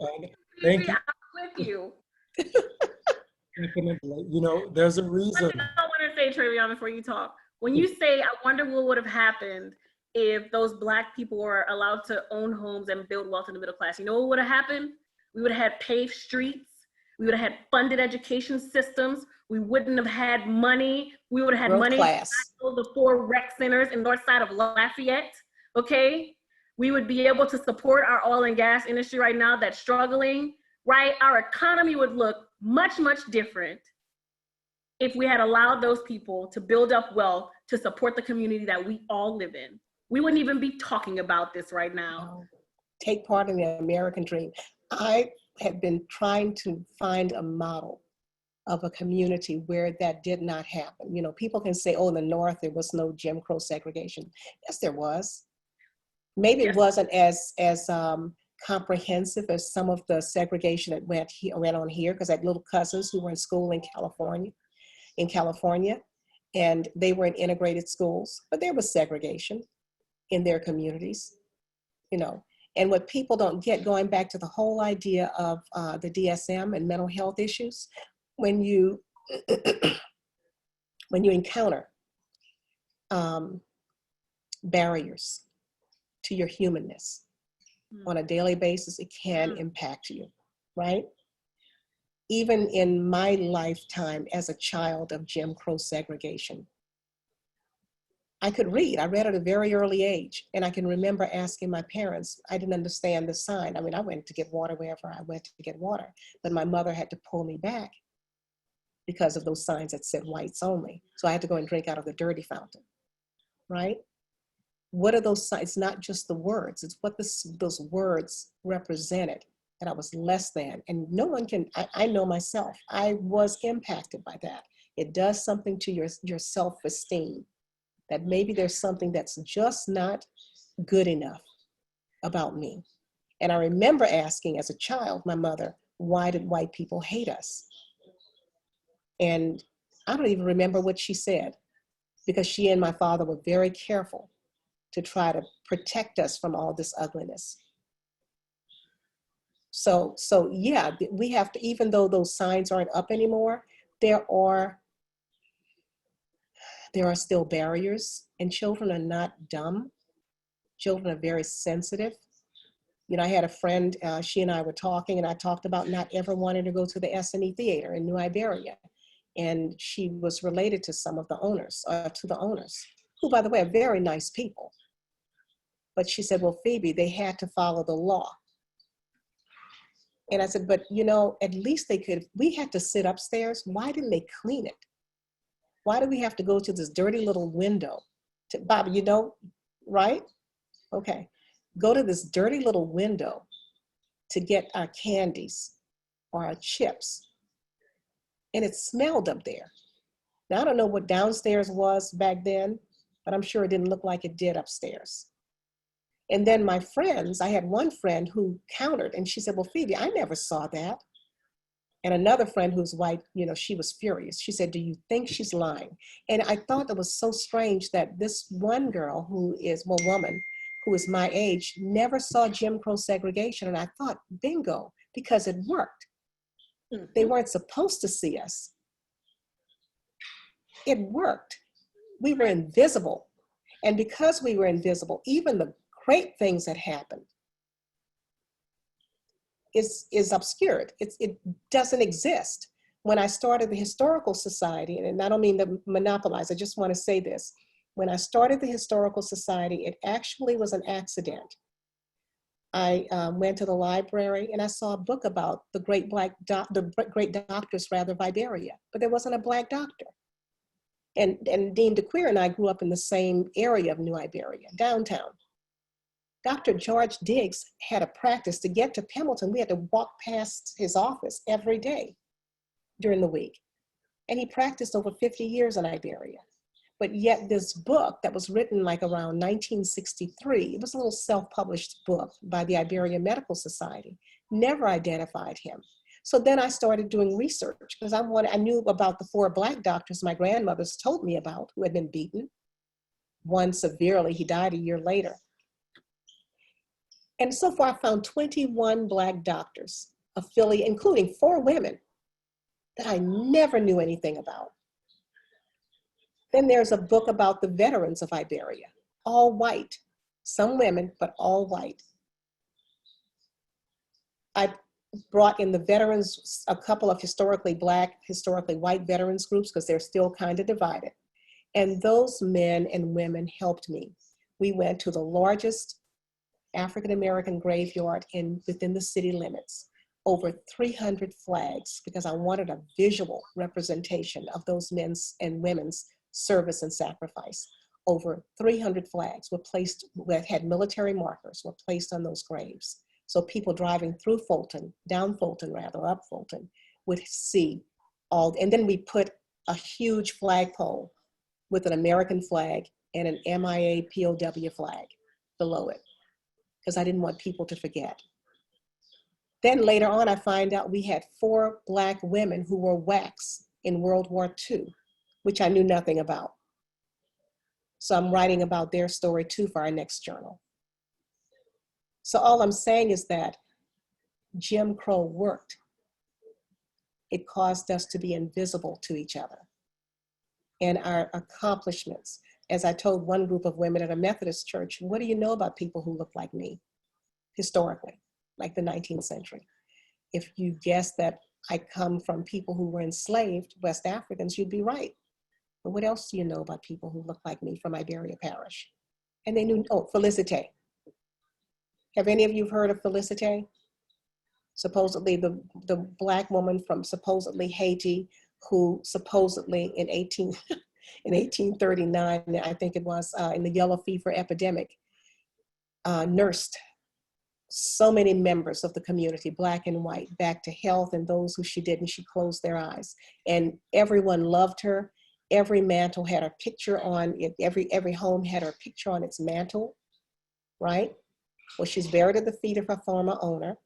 Thank you. I'm with you. Definitely. You know, there's a reason. I want to say, Travion, before you talk, when you say, I wonder what would have happened if those Black people were allowed to own homes and build wealth in the middle class, you know what would have happened? We would have had paved streets. We would have had funded education systems. We wouldn't have had money. We would have had World money class. to build the 4 rec centers in north side of Lafayette, okay? We would be able to support our oil and gas industry right now that's struggling, right? Our economy would look much, much different if we had allowed those people to build up wealth to support the community that we all live in. We wouldn't even be talking about this right now. Take part in the American dream. I have been trying to find a model of a community where that did not happen. You know, people can say, oh, in the North, there was no Jim Crow segregation. Yes, there was. Maybe it wasn't as comprehensive as some of the segregation that went on here, because I had little cousins who were in school in California, and they were in integrated schools, but there was segregation in their communities, you know. And what people don't get, going back to the whole idea of the DSM and mental health issues, when you encounter barriers to your humanness on a daily basis, it can impact you, right? Even in my lifetime as a child of Jim Crow segregation, I could read. I read at a very early age. And I can remember asking my parents, I didn't understand the sign. I mean, I went to get water wherever I went to get water, but my mother had to pull me back because of those signs that said whites only. So I had to go and drink out of the dirty fountain, right? What are those signs? It's not just the words, it's what those words represented, that I was less than. And no one can, I know myself, I was impacted by that. It does something to your self-esteem, that maybe there's something that's just not good enough about me. And I remember asking as a child, my mother, why did white people hate us? And I don't even remember what she said, because she and my father were very careful to try to protect us from all this ugliness. So yeah, we have to, even though those signs aren't up anymore, there are still barriers, and children are not dumb. Children are very sensitive. You know, I had a friend, she and I were talking, and I talked about not ever wanting to go to the S&E Theater in New Iberia. And she was related to some of the owners, who, by the way, are very nice people. But she said, well, Phoebe, they had to follow the law. And I said, but you know, at least they could, we had to sit upstairs. Why didn't they clean it? Why do we have to go to this dirty little window? Bob, you know, right? Okay. Go to this dirty little window to get our candies or our chips. And it smelled up there. Now, I don't know what downstairs was back then, but I'm sure it didn't look like it did upstairs. And then my friends, I had one friend who countered, and she said, well, Phoebe, I never saw that. And another friend who's white, you know, she was furious. She said, do you think she's lying? And I thought it was so strange that this one girl woman who is my age, never saw Jim Crow segregation. And I thought, bingo, because it worked. They weren't supposed to see us. It worked. We were invisible. And because we were invisible, even the great things that happened is obscured. It doesn't exist. When I started the Historical Society, and I don't mean to monopolize, I just want to say this. When I started the Historical Society, it actually was an accident. I went to the library and I saw a book about the great doctors of Iberia, but there wasn't a Black doctor. And Dean DeQueer and I grew up in the same area of New Iberia, downtown. Dr. George Diggs had a practice. To get to Pendleton, we had to walk past his office every day during the week. And he practiced over 50 years in Iberia. But yet this book that was written like around 1963, it was a little self-published book by the Iberia Medical Society, never identified him. So then I started doing research because I knew about the 4 Black doctors my grandmothers told me about who had been beaten. One severely, he died a year later. And so far, I found 21 Black doctors affiliated, including 4 women that I never knew anything about. Then there's a book about the veterans of Iberia, all white, some women, but all white. I brought in the veterans, a couple of historically Black, historically white veterans groups, because they're still kind of divided. And those men and women helped me. We went to the largest African-American graveyard within the city limits, over 300 flags, because I wanted a visual representation of those men's and women's service and sacrifice. Over 300 flags were placed, that had military markers, were placed on those graves. So people driving through Fulton, down Fulton rather, up Fulton, would see all, and then we put a huge flagpole with an American flag and an MIA POW flag below it, because I didn't want people to forget. Then later on, I find out we had 4 Black women who were WACs in World War II, which I knew nothing about. So I'm writing about their story too for our next journal. So all I'm saying is that Jim Crow worked. It caused us to be invisible to each other. And our accomplishments, as I told one group of women at a Methodist church, what do you know about people who look like me, historically, like the 19th century? If you guess that I come from people who were enslaved, West Africans, you'd be right. But what else do you know about people who look like me from Iberia Parish? And they knew, oh, Felicite. Have any of you heard of Felicite? Supposedly the Black woman from supposedly Haiti, who supposedly in 1839, I think it was, in the yellow fever epidemic, nursed so many members of the community, Black and white, back to health, and those who she didn't, she closed their eyes. And everyone loved her. Every mantle had her picture on it. Every home had her picture on its mantle, right? Well, she's buried at the feet of her former owner.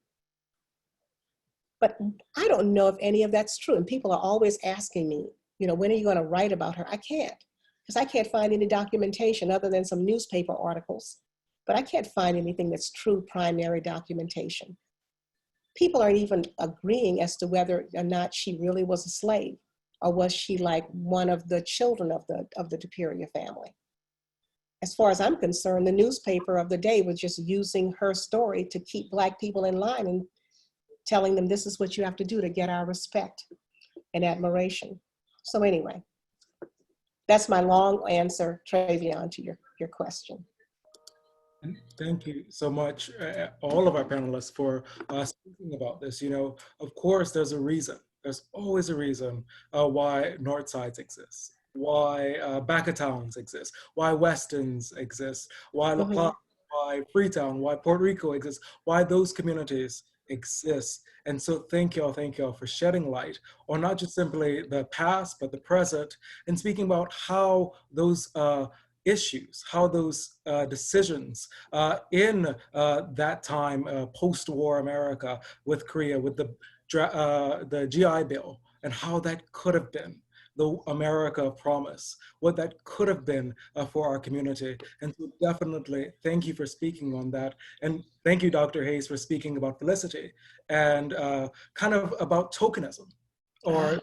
But I don't know if any of that's true. And people are always asking me, you know, when are you going to write about her? I can't, because I can't find any documentation other than some newspaper articles. But I can't find anything that's true primary documentation. People aren't even agreeing as to whether or not she really was a slave, or was she like one of the children of the Iberia family. As far as I'm concerned, the newspaper of the day was just using her story to keep Black people in line and telling them this is what you have to do to get our respect and admiration. So anyway, that's my long answer, Travion, to your question. Thank you so much, all of our panelists, for speaking about this. You know, of course, there's a reason. There's always a reason why North Sides exist, why back of towns exist, why Westons exist, why La Paz, why Freetown, why Puerto Rico exists, why those communities exist. And so thank y'all for shedding light on not just simply the past, but the present, and speaking about how those issues, how those decisions in that time, post-war America with Korea, with the GI Bill, and how that could have been the America of promise, what that could have been for our community. And so definitely thank you for speaking on that. And thank you, Dr. Hayes, for speaking about Felicity and kind of about tokenism, or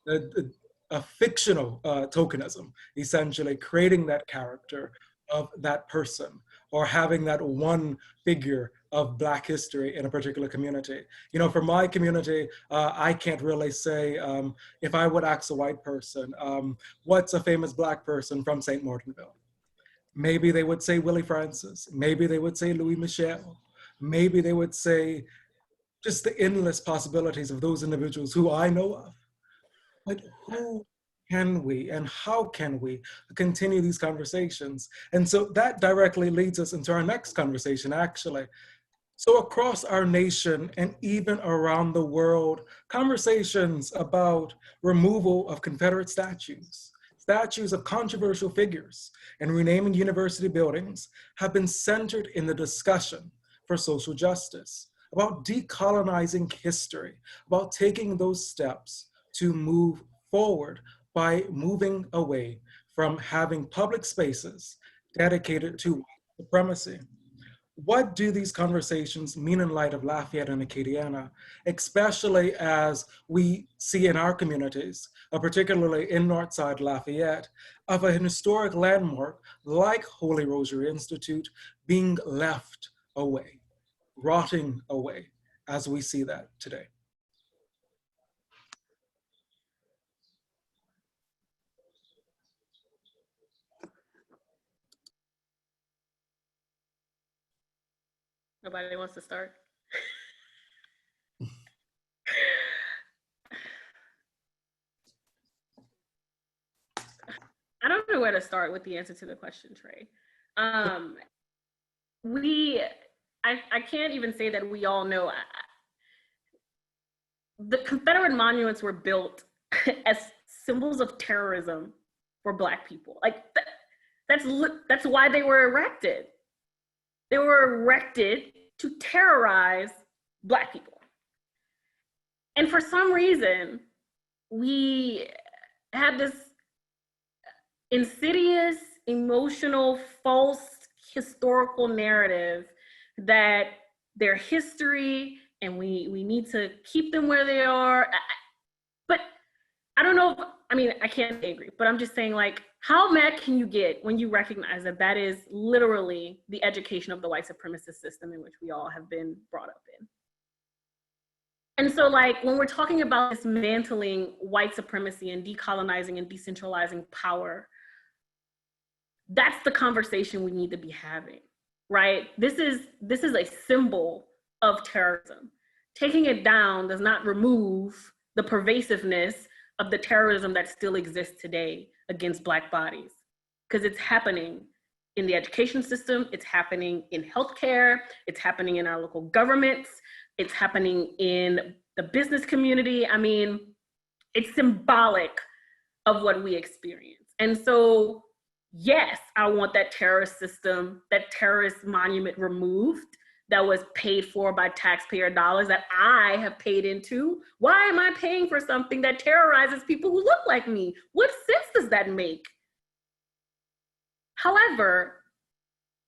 a fictional tokenism, essentially creating that character of that person, or having that one figure of Black history in a particular community. You know, for my community, I can't really say, if I would ask a white person, what's a famous Black person from St. Martinville? Maybe they would say Willie Francis. Maybe they would say Louis Michel. Maybe they would say just the endless possibilities of those individuals who I know of. But who can we and how can we continue these conversations? And so that directly leads us into our next conversation, actually. So across our nation and even around the world, conversations about removal of Confederate statues, statues of controversial figures, and renaming university buildings have been centered in the discussion for social justice, about decolonizing history, about taking those steps to move forward by moving away from having public spaces dedicated to white supremacy. what do these conversations mean in light of Lafayette and Acadiana, especially as we see in our communities, particularly in Northside Lafayette, of a historic landmark like Holy Rosary Institute being left away, rotting away, as we see that today? Nobody wants to start? I don't know where to start with the answer to the question, Trey. I can't even say that we all know. The Confederate monuments were built as symbols of terrorism for Black people. Like that's why they were erected. They were erected to terrorize Black people. And for some reason, we have this insidious, emotional, false historical narrative that their history and we need to keep them where they are. But I don't know, I can't agree, but I'm just saying, like, how mad can you get when you recognize that that is literally the education of the white supremacist system in which we all have been brought up in? And so, like, when we're talking about dismantling white supremacy and decolonizing and decentralizing power, that's the conversation we need to be having, right? This is a symbol of terrorism. Taking it down does not remove the pervasiveness of the terrorism that still exists today against Black bodies, because it's happening in the education system, it's happening in healthcare, it's happening in our local governments, it's happening in the business community. I mean, it's symbolic of what we experience. And so, yes, I want that terrorist system, that terrorist monument removed that was paid for by taxpayer dollars that I have paid into. Why am I paying for something that terrorizes people who look like me? What sense does that make? However,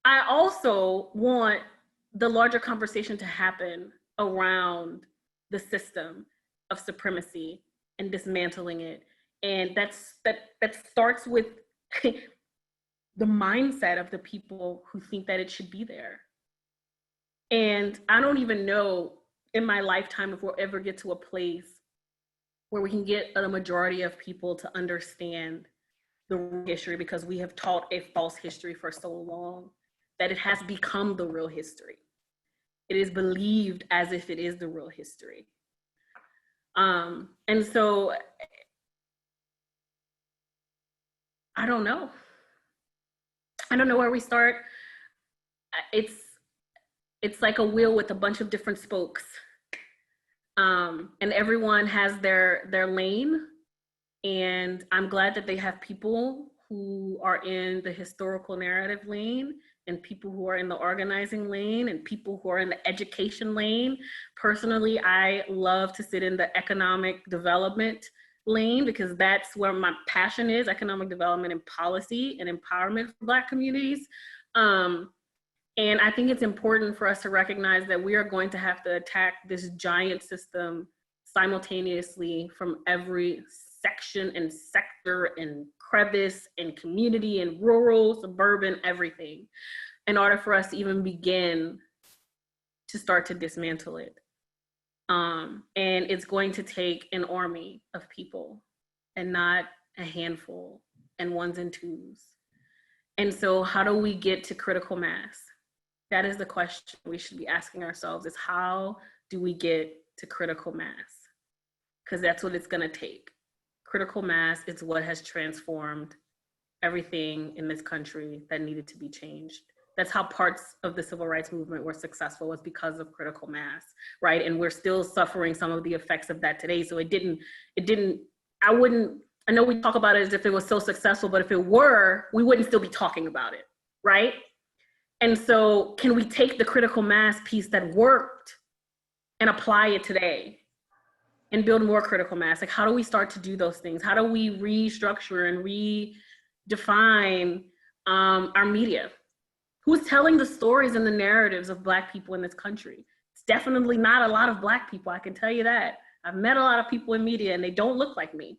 I also want the larger conversation to happen around the system of supremacy and dismantling it. And that starts with the mindset of the people who think that it should be there. And I don't even know in my lifetime if we'll ever get to a place where we can get a majority of people to understand the history, because we have taught a false history for so long that it has become the real history. It is believed as if it is the real history. And so I don't know. I don't know where we start. It's like a wheel with a bunch of different spokes. And everyone has their lane. And I'm glad that they have people who are in the historical narrative lane, and people who are in the organizing lane, and people who are in the education lane. Personally, I love to sit in the economic development lane, because that's where my passion is: economic development and policy and empowerment for Black communities. And I think it's important for us to recognize that we are going to have to attack this giant system simultaneously from every section and sector and crevice and community and rural, suburban, everything, in order for us to even begin to start to dismantle it. And it's going to take an army of people and not a handful and ones and twos. And so how do we get to critical mass? That is the question we should be asking ourselves, is how do we get to critical mass? Because that's what it's gonna take. Critical mass is what has transformed everything in this country that needed to be changed. That's how parts of the civil rights movement were successful, was because of critical mass, right? And we're still suffering some of the effects of that today. So I know we talk about it as if it was so successful, but if it were, we wouldn't still be talking about it, right? And so can we take the critical mass piece that worked and apply it today and build more critical mass? Like, how do we start to do those things? How do we restructure and redefine our media? Who's telling the stories and the narratives of Black people in this country? It's definitely not a lot of Black people, I can tell you that. I've met a lot of people in media and they don't look like me.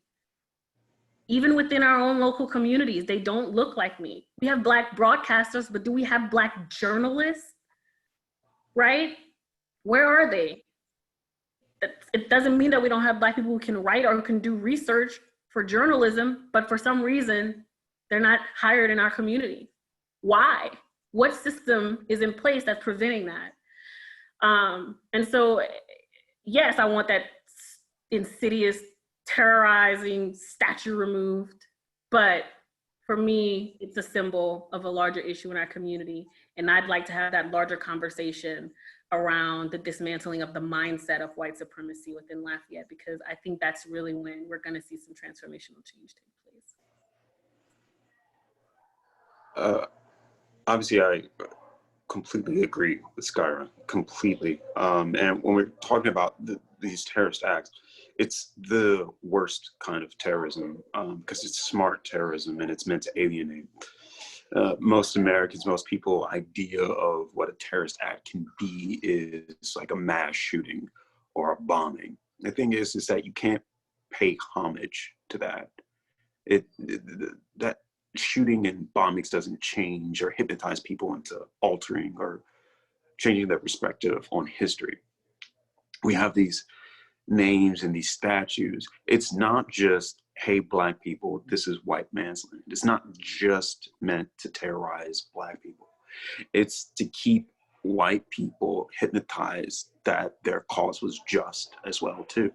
Even within our own local communities, they don't look like me. We have Black broadcasters, but do we have Black journalists? Right? Where are they? It doesn't mean that we don't have Black people who can write or who can do research for journalism, but for some reason, they're not hired in our community. Why? What system is in place that's preventing that? And so, yes, I want that insidious, terrorizing statue removed, but for me, it's a symbol of a larger issue in our community. And I'd like to have that larger conversation around the dismantling of the mindset of white supremacy within Lafayette, because I think that's really when we're gonna see some transformational change take place. Obviously, I completely agree with Skyra, completely. And when we're talking about these terrorist acts, it's the worst kind of terrorism because it's smart terrorism and it's meant to alienate. Most Americans, most people idea of what a terrorist act can be is like a mass shooting or a bombing. The thing is that you can't pay homage to that. That shooting and bombings doesn't change or hypnotize people into altering or changing their perspective on history. We have these names and these statues. It's not just, hey, Black people, this is white man's land. It's not just meant to terrorize Black people. It's to keep white people hypnotized that their cause was just as well too.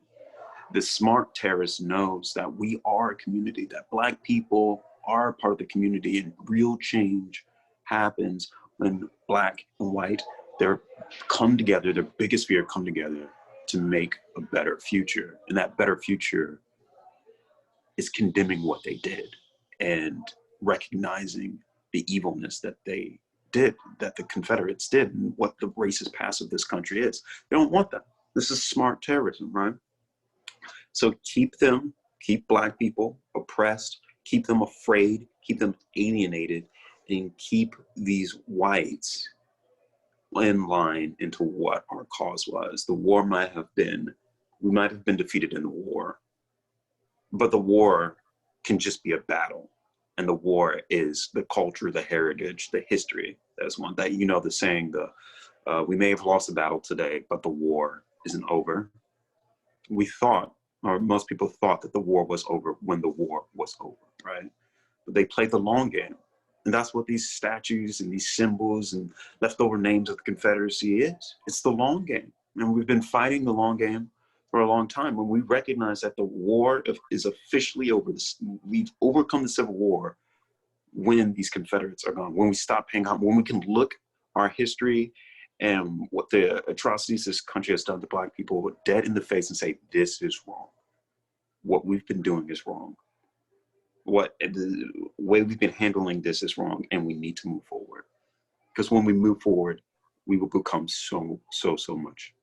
The smart terrorist knows that we are a community, that Black people are part of the community, and real change happens when Black and white, they're come together, their biggest fear come together to make a better future. And that better future is condemning what they did and recognizing the evilness that they did, that the Confederates did, and what the racist past of this country is. They don't want that. This is smart terrorism, right? So keep Black people oppressed, keep them afraid, keep them alienated, and keep these whites in line into what our cause was. The war we might have been defeated in the war, but the war can just be a battle. And the war is the culture, the heritage, the history. That's one that, you know, the saying, we may have lost the battle today, but the war isn't over. We thought, or most people thought, that the war was over when the war was over, right? But they played the long game. And that's what these statues and these symbols and leftover names of the Confederacy is. It's the long game. And we've been fighting the long game for a long time. When we recognize that the war is officially over, we've overcome the Civil War when these Confederates are gone, when we stop paying homage, when we can look our history and what the atrocities this country has done to Black people dead in the face and say, this is wrong. What we've been doing is wrong. What the way we've been handling this is wrong, and we need to move forward. Because when we move forward, we will become so much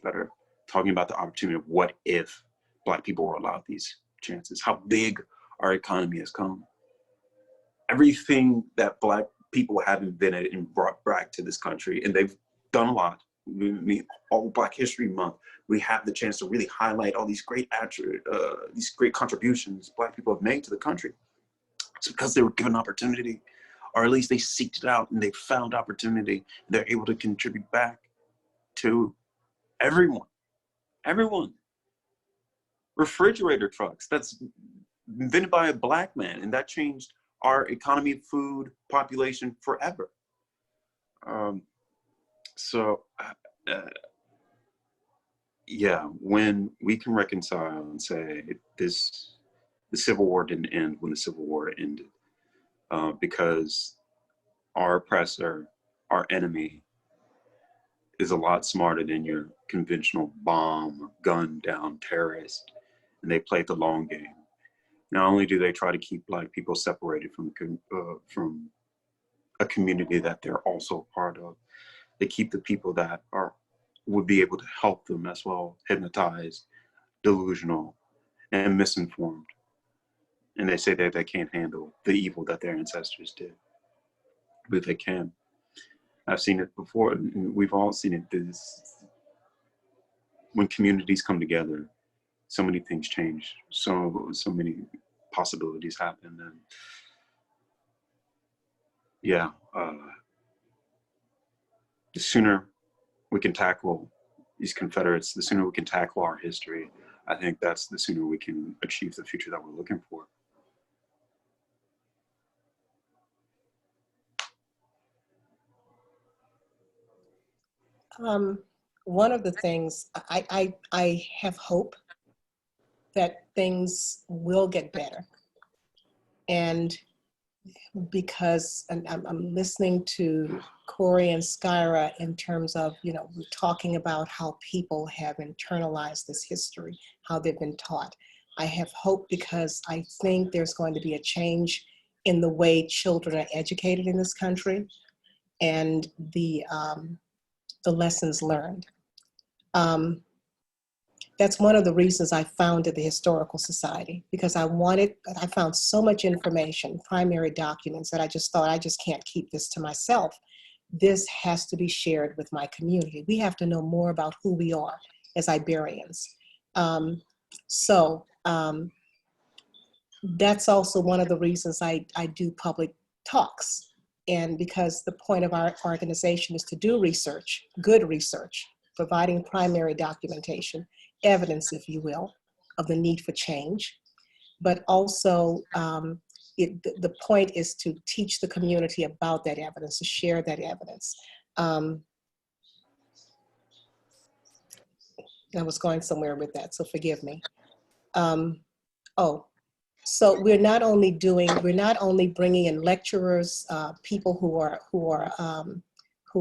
better. Talking about the opportunity of what if Black people were allowed these chances, how big our economy has come. Everything that Black people have invented and brought back to this country, and they've done a lot. I mean, all Black History Month, we have the chance to really highlight all these great contributions Black people have made to the country. It's because they were given opportunity, or at least they seeked it out and they found opportunity. They're able to contribute back to everyone. Refrigerator trucks, that's invented by a Black man, and that changed our economy, food, population forever. Yeah, when we can reconcile and say the Civil War didn't end when the Civil War ended, because our oppressor, our enemy, is a lot smarter than your conventional bomb, gun down terrorist, and they played the long game. Not only do they try to keep Black people separated from a community that they're also part of, they keep the people that would be able to help them as well, hypnotized, delusional, and misinformed. And they say that they can't handle the evil that their ancestors did, but they can. I've seen it before, and we've all seen it. When communities come together, so many things change. So many possibilities happen, and yeah, the sooner we can tackle these Confederates, the sooner we can tackle our history, I think that's the sooner we can achieve the future that we're looking for. One of the things I have hope that things will get better. And because I'm listening to Corey and Skyra in terms of, we're talking about how people have internalized this history, how they've been taught. I have hope because I think there's going to be a change in the way children are educated in this country and the lessons learned. That's one of the reasons I founded the Historical Society, because I found so much information, primary documents, that I just thought, I just can't keep this to myself. This has to be shared with my community. We have to know more about who we are as Iberians. That's also one of the reasons I do public talks. And because the point of our organization is to do research, good research, providing primary documentation, evidence, if you will, of the need for change. But also, the point is to teach the community about that evidence, to share that evidence. I was going somewhere with that, so forgive me. So we're not only bringing in lecturers, people who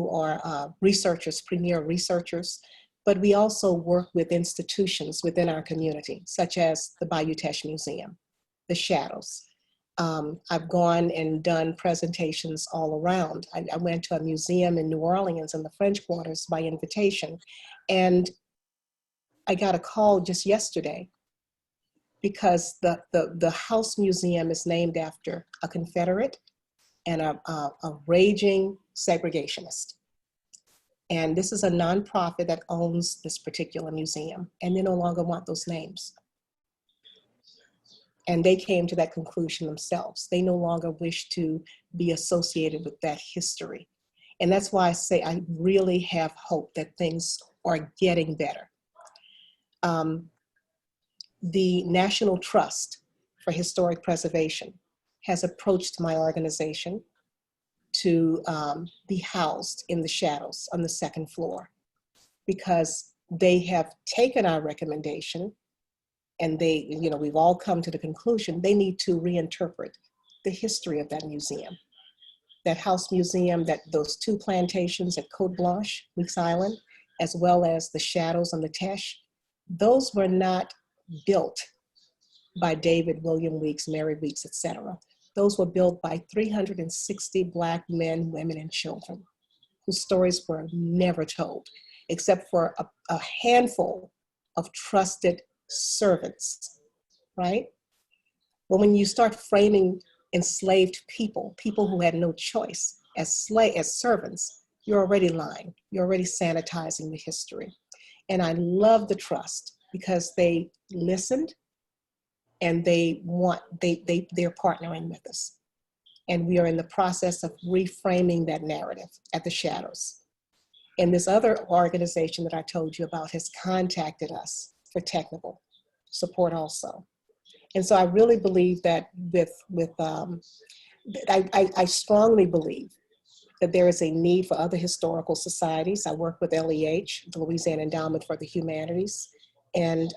are researchers, premier researchers, but we also work with institutions within our community, such as the Bayou Teche Museum, the Shadows. I've gone and done presentations all around. I went to a museum in New Orleans in the French Quarters by invitation, and I got a call just yesterday because the House Museum is named after a Confederate and a raging segregationist. And this is a nonprofit that owns this particular museum, and they no longer want those names. And they came to that conclusion themselves. They no longer wish to be associated with that history. And that's why I say I really have hope that things are getting better. The National Trust for Historic Preservation has approached my organization to be housed in the Shadows on the second floor, because they have taken our recommendation and we've all come to the conclusion they need to reinterpret the history of that museum. That house museum, those two plantations at Côte Blanche, Weeks Island, as well as the Shadows on the Teche, those were not built by David William Weeks, Mary Weeks, etc. Those were built by 360 Black men, women, and children whose stories were never told, except for a handful of trusted servants, right? Well, when you start framing enslaved people who had no choice as servants, you're already lying. You're already sanitizing the history. And I love the trust because they listened and they're partnering with us. And we are in the process of reframing that narrative at the Shadows. And this other organization that I told you about has contacted us for technical support also. And so I really believe that I strongly believe that there is a need for other historical societies. I work with LEH, the Louisiana Endowment for the Humanities, and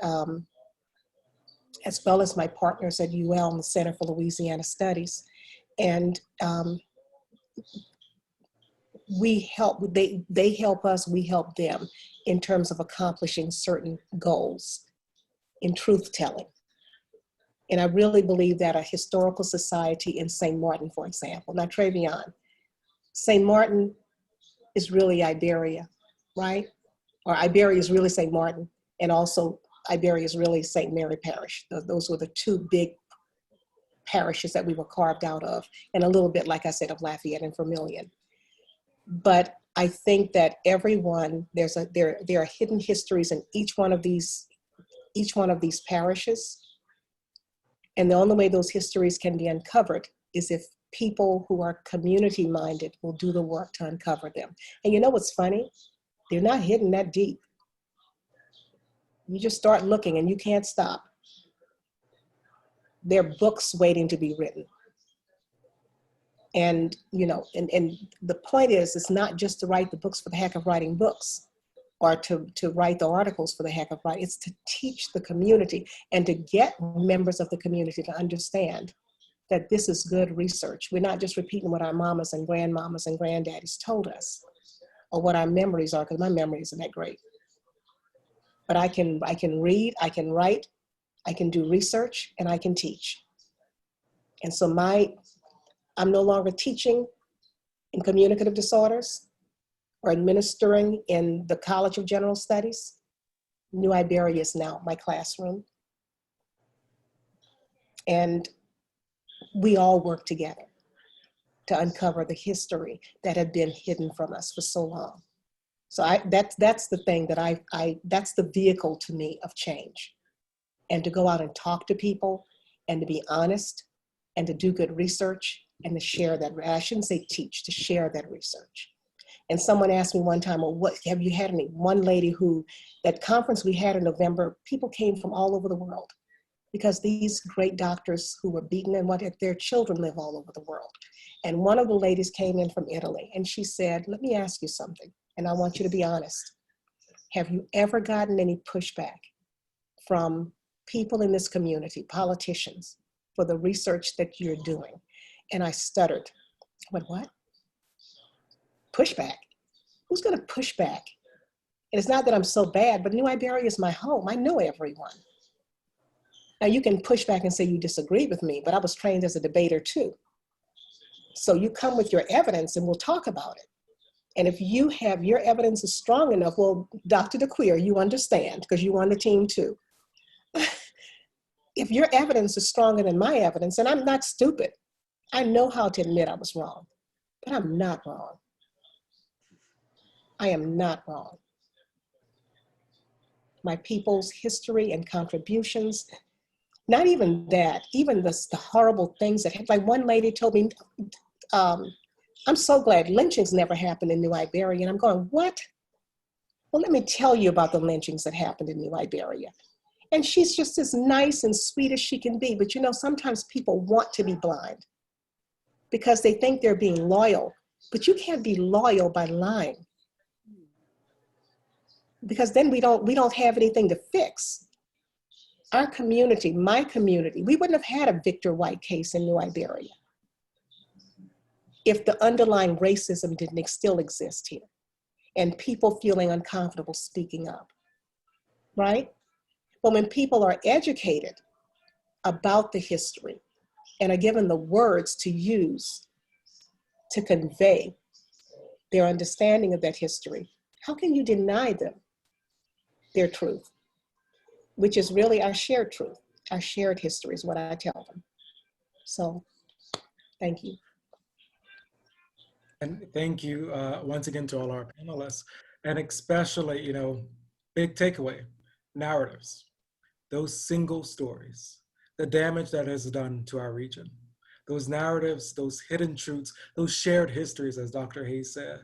as well as my partners at UL and the Center for Louisiana Studies. And they help us, we help them in terms of accomplishing certain goals in truth telling. And I really believe that a historical society in St. Martin, for example, now Travion, St. Martin is really Iberia, right? Or Iberia is really St. Martin, and also Iberia is really St. Mary Parish. Those were the two big parishes that we were carved out of, and a little bit, like I said, of Lafayette and Vermilion. But I think that everyone, there are hidden histories in each one of these parishes. And the only way those histories can be uncovered is if people who are community minded will do the work to uncover them. And you know what's funny? They're not hidden that deep. You just start looking and you can't stop. There are books waiting to be written. And, you know, and the point is, it's not just to write the books for the heck of writing books, or to write the articles for the heck of writing. It's to teach the community and to get members of the community to understand that this is good research. We're not just repeating what our mamas and grandmamas and granddaddies told us, or what our memories are, because my memory isn't that great. But I can read, I can write, I can do research, and I can teach. And so I'm no longer teaching in communicative disorders or administering in the College of General Studies. New Iberia is now my classroom. And we all work together to uncover the history that had been hidden from us for so long. So that's the thing that that's the vehicle to me of change. And to go out and talk to people and to be honest and to do good research and to share that. I shouldn't say teach, to share that research. And someone asked me one time, well, what have you had any? One lady that conference we had in November, people came from all over the world, because these great doctors who were beaten and their children live all over the world. And one of the ladies came in from Italy and she said, let me ask you something, and I want you to be honest. Have you ever gotten any pushback from people in this community, politicians, for the research that you're doing? And I stuttered. I went, what? Pushback? Who's gonna push back? And it's not that I'm so bad, but New Iberia is my home. I know everyone. Now you can push back and say you disagree with me, but I was trained as a debater too. So you come with your evidence and we'll talk about it. And if you have, your evidence is strong enough, well, Dr. DeQueer, you understand, because you were on the team too. If your evidence is stronger than my evidence, and I'm not stupid, I know how to admit I was wrong, but I'm not wrong. I am not wrong. My people's history and contributions, not even that, even the horrible things that happened. Like one lady told me, I'm so glad lynchings never happened in New Iberia. And I'm going, what? Well, let me tell you about the lynchings that happened in New Iberia. And she's just as nice and sweet as she can be. But you know, sometimes people want to be blind because they think they're being loyal. But you can't be loyal by lying, because then we don't have anything to fix. Our community, my community, we wouldn't have had a Victor White case in New Iberia if the underlying racism didn't still exist here and people feeling uncomfortable speaking up, right? But when people are educated about the history and are given the words to use to convey their understanding of that history, how can you deny them their truth, which is really our shared truth, our shared history is what I tell them. So, thank you. And thank you once again to all our panelists, and especially, you know, big takeaway, narratives, those single stories, the damage that has done to our region, those narratives, those hidden truths, those shared histories, as Dr. Hayes said,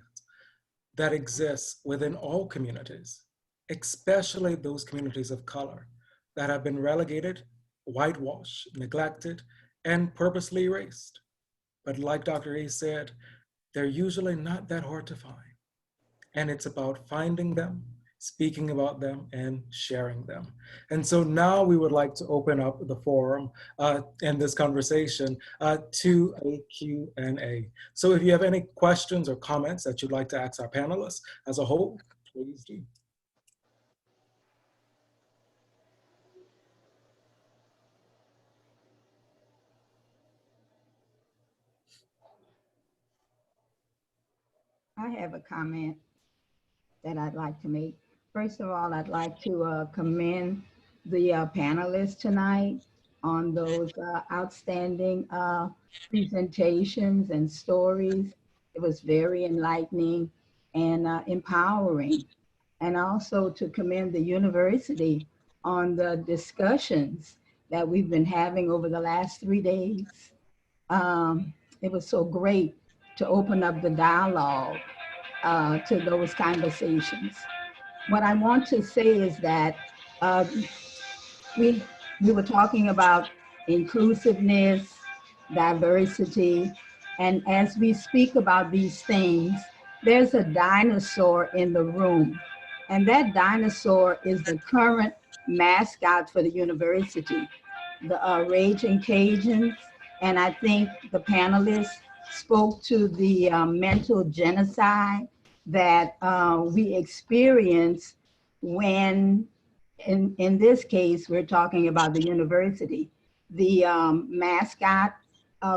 that exist within all communities, especially those communities of color that have been relegated, whitewashed, neglected, and purposely erased. But like Dr. Hayes said, they're usually not that hard to find. And it's about finding them, speaking about them, and sharing them. And so now we would like to open up the forum and this conversation to a Q&A. So if you have any questions or comments that you'd like to ask our panelists as a whole, please do. I have a comment that I'd like to make. First of all, I'd like to commend the panelists tonight on those outstanding presentations and stories. It was very enlightening and empowering. And also to commend the university on the discussions that we've been having over the last 3 days. It was so great to open up the dialogue to those conversations. What I want to say is that uh, we were talking about inclusiveness, diversity, and as we speak about these things, there's a dinosaur in the room, and that dinosaur is the current mascot for the university, the Raging Cajuns. And I think the panelists spoke to the mental genocide that we experience when, in this case, we're talking about the university. The mascot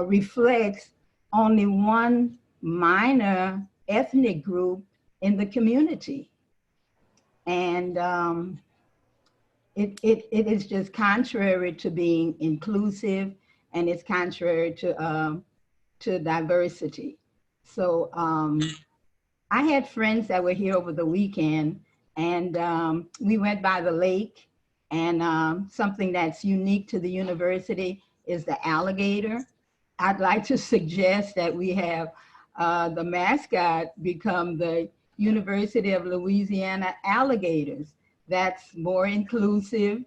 reflects only one minor ethnic group in the community. And it is just contrary to being inclusive, and it's contrary to diversity. So I had friends that were here over the weekend, and we went by the lake, and something that's unique to the university is the alligator. I'd like to suggest that we have the mascot become the University of Louisiana alligators. That's more inclusive.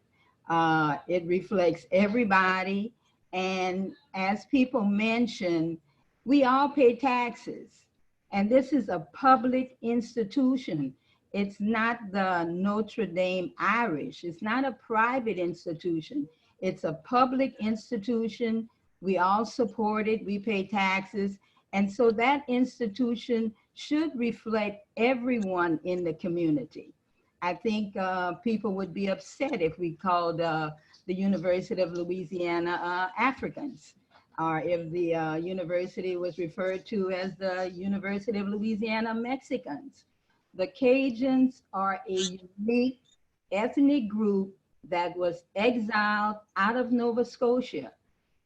It reflects everybody. And as people mentioned, we all pay taxes. And this is a public institution. It's not the Notre Dame Irish. It's not a private institution. It's a public institution. We all support it. We pay taxes. And so that institution should reflect everyone in the community. I think people would be upset if we called the University of Louisiana Africans, or if the university was referred to as the University of Louisiana Mexicans. The Cajuns are a unique ethnic group that was exiled out of Nova Scotia,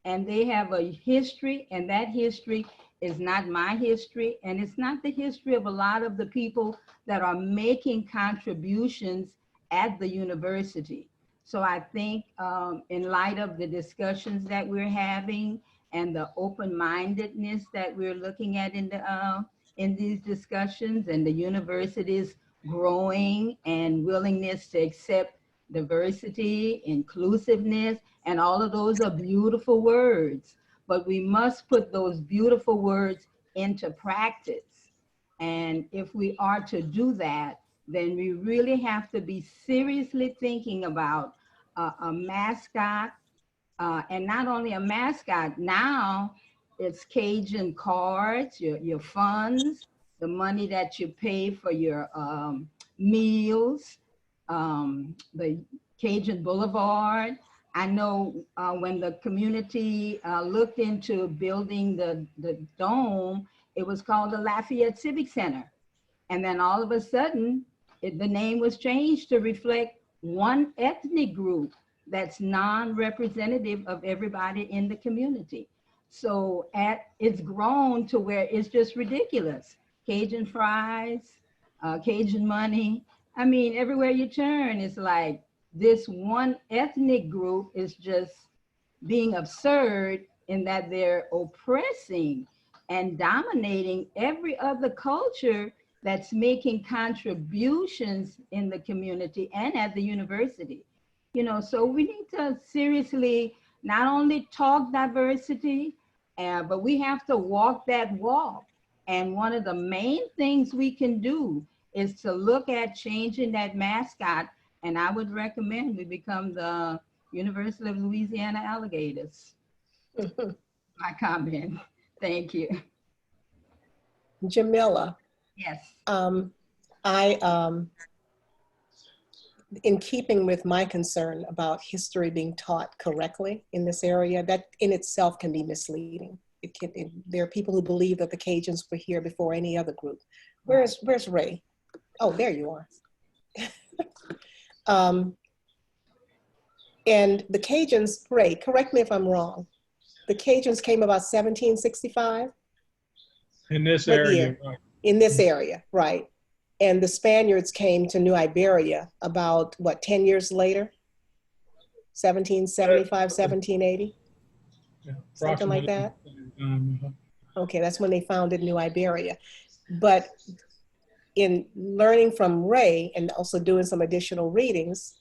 and they have a history, and that history is not my history, and it's not the history of a lot of the people that are making contributions at the university. So I think in light of the discussions that we're having and the open-mindedness that we're looking at in these discussions, and the university's growing and willingness to accept diversity, inclusiveness, and all of those are beautiful words, but we must put those beautiful words into practice. And if we are to do that, then we really have to be seriously thinking about a mascot, and not only a mascot. Now it's Cajun cards, your funds, the money that you pay for your meals, the Cajun Boulevard. I know when the community looked into building the dome, it was called the Lafayette Civic Center. And then all of a sudden, the name was changed to reflect one ethnic group that's non-representative of everybody in the community. So it's grown to where it's just ridiculous. Cajun fries, Cajun money. I mean, everywhere you turn, it's like this one ethnic group is just being absurd in that they're oppressing and dominating every other culture that's making contributions in the community and at the university. You know, so we need to seriously not only talk diversity, but we have to walk that walk. And one of the main things we can do is to look at changing that mascot. And I would recommend we become the University of Louisiana Alligators. My comment. Thank you. Jamila. Yes. In keeping with my concern about history being taught correctly in this area, that in itself can be misleading. There are people who believe that the Cajuns were here before any other group. Where's Ray? Oh, there you are. And the Cajuns, Ray, correct me if I'm wrong, the Cajuns came about 1765? In this What area, year? right. In this area, right. And the Spaniards came to New Iberia about, what, 10 years later? 1775, 1780? Yeah, Something like that? uh-huh. Okay, that's when they founded New Iberia. But in learning from Ray and also doing some additional readings,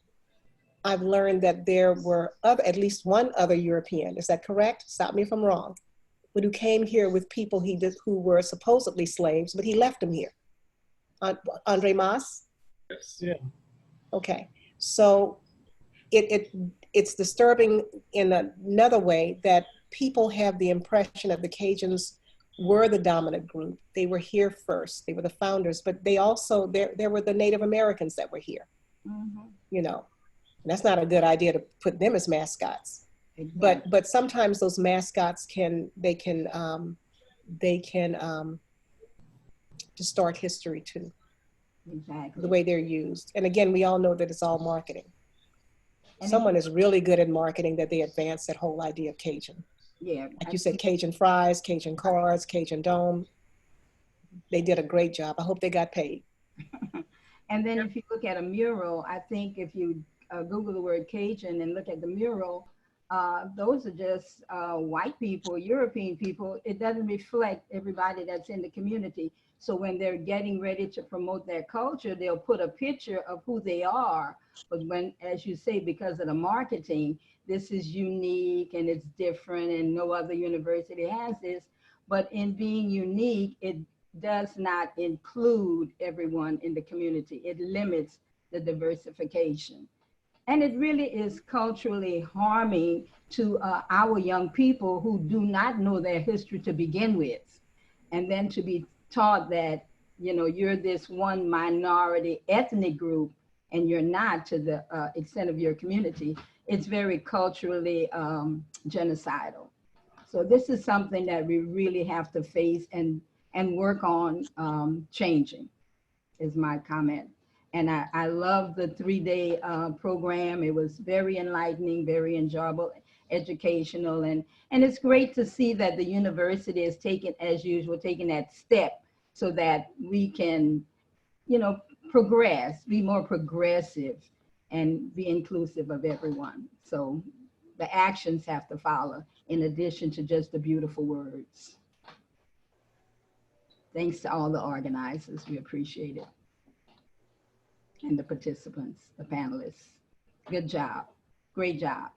I've learned that there were at least one other European, is that correct? Stop me if I'm wrong, but who came here with people who were supposedly slaves, but he left them here. Andre Mas? Yes, yeah. Okay, so it's disturbing in another way that people have the impression that the Cajuns were the dominant group. They were here first. They were the founders, but they also, there were the Native Americans that were here, you know. And that's not a good idea to put them as mascots. Exactly. But sometimes those mascots can distort history too. Exactly. The way they're used. And again, we all know that it's all marketing. And Someone is really good at marketing that they advance that whole idea of Cajun. Yeah. Like you said, Cajun fries, Cajun cars, Cajun dome. They did a great job. I hope they got paid. And then if you look at a mural, I think if you Google the word Cajun and look at the mural, those are just white people, European people. It doesn't reflect everybody that's in the community. So when they're getting ready to promote their culture, they'll put a picture of who they are. But when, as you say, because of the marketing, this is unique and it's different and no other university has this. But in being unique, it does not include everyone in the community. It limits the diversification. And it really is culturally harming to our young people who do not know their history to begin with. And then to be taught that, you know, you're this one minority ethnic group and you're not to the extent of your community, it's very culturally genocidal. So this is something that we really have to face and work on changing, is my comment. And I love the 3-day program. It was very enlightening, very enjoyable, educational. And it's great to see that the university is taking, as usual, taking that step so that we can, you know, progress, be more progressive and be inclusive of everyone. So the actions have to follow in addition to just the beautiful words. Thanks to all the organizers, we appreciate it. And the participants, the panelists. Good job, great job.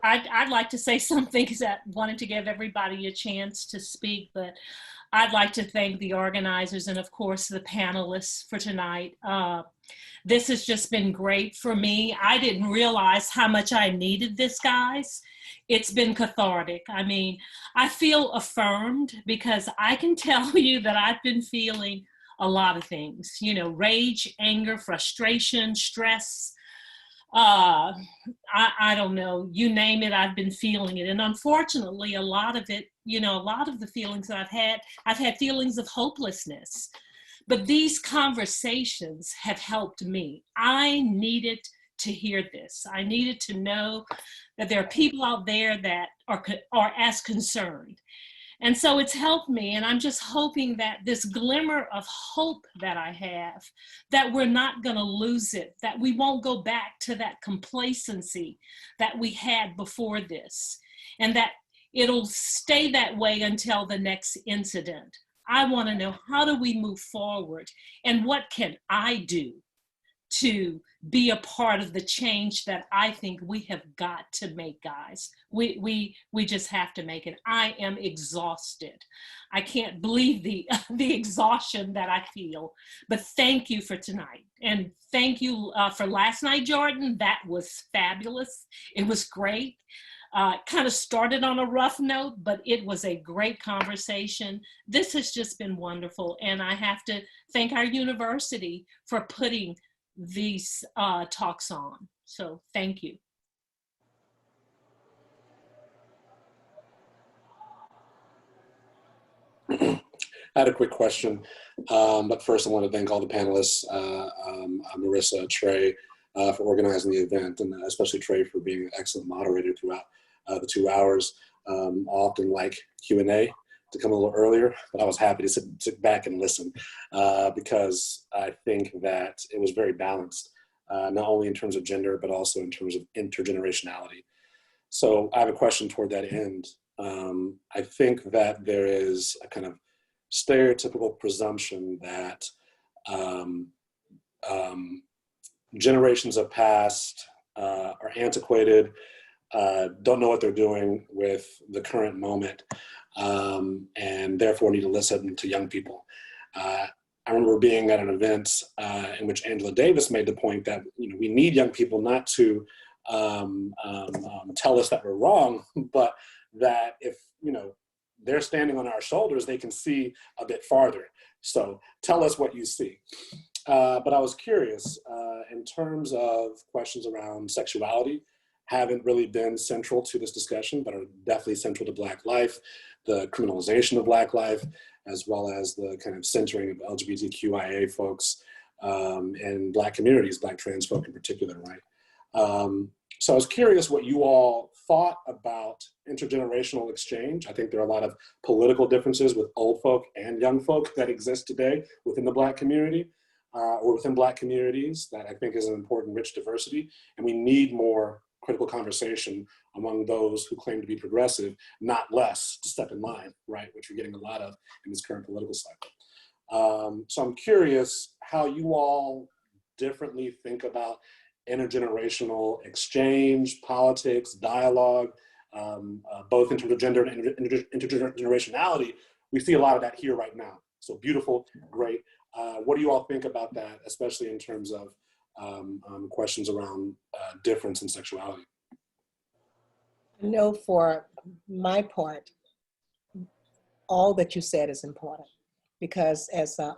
I'd like to say something because I wanted to give everybody a chance to speak, but I'd like to thank the organizers and of course the panelists for tonight. This has just been great for me. I didn't realize how much I needed this, guys. It's been cathartic. I mean, I feel affirmed because I can tell you that I've been feeling a lot of things, you know, rage, anger, frustration, stress, I don't know, you name it, I've been feeling it. And unfortunately, a lot of it, you know, a lot of the feelings that I've had feelings of hopelessness. But these conversations have helped me. I needed to hear this. I needed to know that there are people out there that are as concerned. And so it's helped me, and I'm just hoping that this glimmer of hope that I have, that we're not gonna lose it, that we won't go back to that complacency that we had before this, and that it'll stay that way until the next incident. I wanna know, how do we move forward, and what can I do to be a part of the change that I think we have got to make, guys. We just have to make it. I am exhausted. I can't believe the exhaustion that I feel, but thank you for tonight. And thank you for last night, Jordan. That was fabulous. It was great. Kind of started on a rough note, but it was a great conversation. This has just been wonderful. And I have to thank our university for putting these talks on. So thank you. had a quick question, but first I want to thank all the panelists, Marissa, Trey, for organizing the event, and especially Trey for being an excellent moderator throughout the 2 hours. I often like Q&A to come a little earlier, but I was happy to sit back and listen because I think that it was very balanced, not only in terms of gender, but also in terms of intergenerationality. So I have a question toward that end. I think that there is a kind of stereotypical presumption that generations of past are antiquated, don't know what they're doing with the current moment, and therefore need to listen to young people. I remember being at an event in which Angela Davis made the point that we need young people not to tell us that we're wrong, but that if they're standing on our shoulders, they can see a bit farther. So tell us what you see. But I was curious, in terms of questions around sexuality, haven't really been central to this discussion, but are definitely central to Black life, the criminalization of Black life, as well as the kind of centering of LGBTQIA folks and Black communities, Black trans folk in particular, right? So I was curious what you all thought about intergenerational exchange. I think there are a lot of political differences with old folk and young folk that exist today within the Black community or within Black communities that I think is an important rich diversity. And we need more critical conversation among those who claim to be progressive, not less, to step in line, right? Which we're getting a lot of in this current political cycle. So I'm curious how you all differently think about intergenerational exchange, politics, dialogue, both in terms of gender and intergenerationality. We see a lot of that here right now. So beautiful, great. What do you all think about that, especially in terms of questions around difference in sexuality? I know for my part, all that you said is important because as a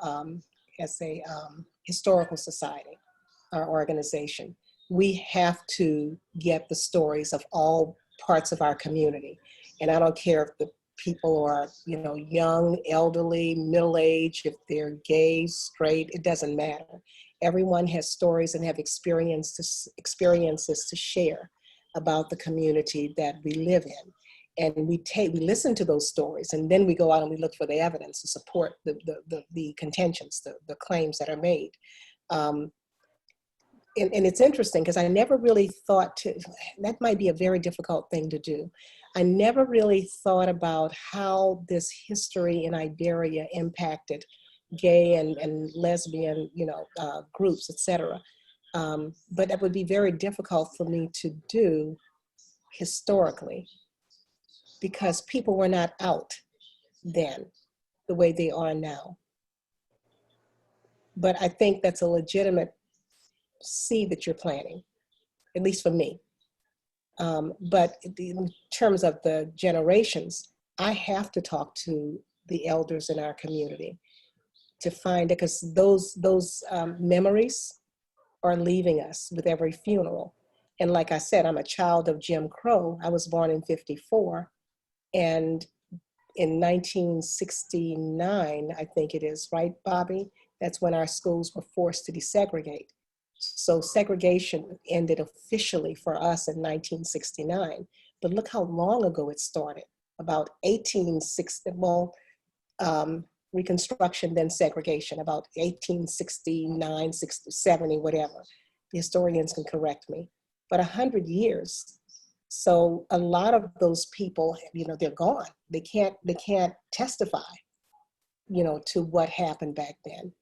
historical society, our organization, we have to get the stories of all parts of our community. And I don't care if the people are, young, elderly, middle-aged, if they're gay, straight, it doesn't matter. Everyone has stories and have experiences to share about the community that we live in. And we listen to those stories, and then we go out and we look for the evidence to support the contentions, the claims that are made. And it's interesting because I never really thought that might be a very difficult thing to do. I never really thought about how this history in Iberia impacted gay and lesbian, groups, etc. But that would be very difficult for me to do historically because people were not out then the way they are now. But I think that's a legitimate seed that you're planting, at least for me. But in terms of the generations, I have to talk to the elders in our community to find it, because those memories are leaving us with every funeral. And like I said, I'm a child of Jim Crow. I was born in 1954, and in 1969, I think it is, right, Bobby? That's when our schools were forced to desegregate. So segregation ended officially for us in 1969. But look how long ago it started, about 1860, Reconstruction, then segregation, about 1869, 60, 70, whatever. The historians can correct me, but 100 years. So a lot of those people, they're gone. They can't testify, to what happened back then.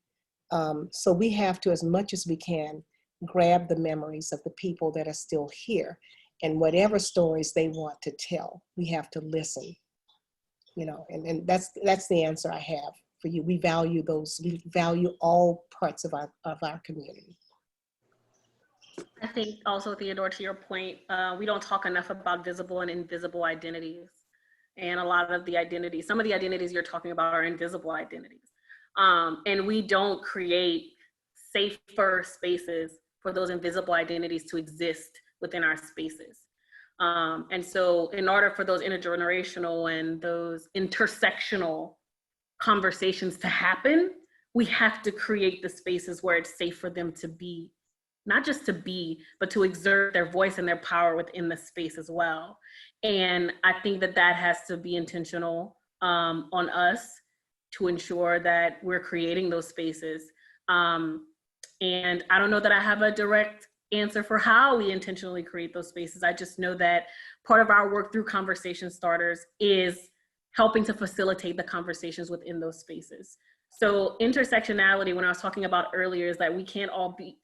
So we have to, as much as we can, grab the memories of the people that are still here, and whatever stories they want to tell, we have to listen, and that's the answer I have for you. We value those, we value all parts of our community. I think also, Theodore, to your point, we don't talk enough about visible and invisible identities. And a lot of the identities, some of the identities you're talking about are invisible identities. And we don't create safer spaces for those invisible identities to exist within our spaces. And so in order for those intergenerational and those intersectional conversations to happen, we have to create the spaces where it's safe for them to be, not just to be, but to exert their voice and their power within the space as well. And I think that that has to be intentional on us to ensure that we're creating those spaces. And I don't know that I have a direct answer for how we intentionally create those spaces. I just know that part of our work through Conversation Starters is helping to facilitate the conversations within those spaces. So intersectionality, when I was talking about earlier, is that we can't all be,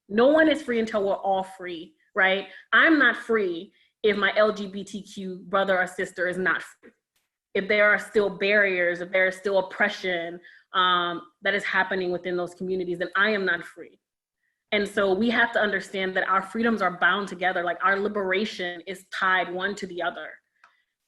no one is free until we're all free, right? I'm not free if my LGBTQ brother or sister is not free. If there are still barriers, if there is still oppression that is happening within those communities, then I am not free. And so we have to understand that our freedoms are bound together, like our liberation is tied one to the other.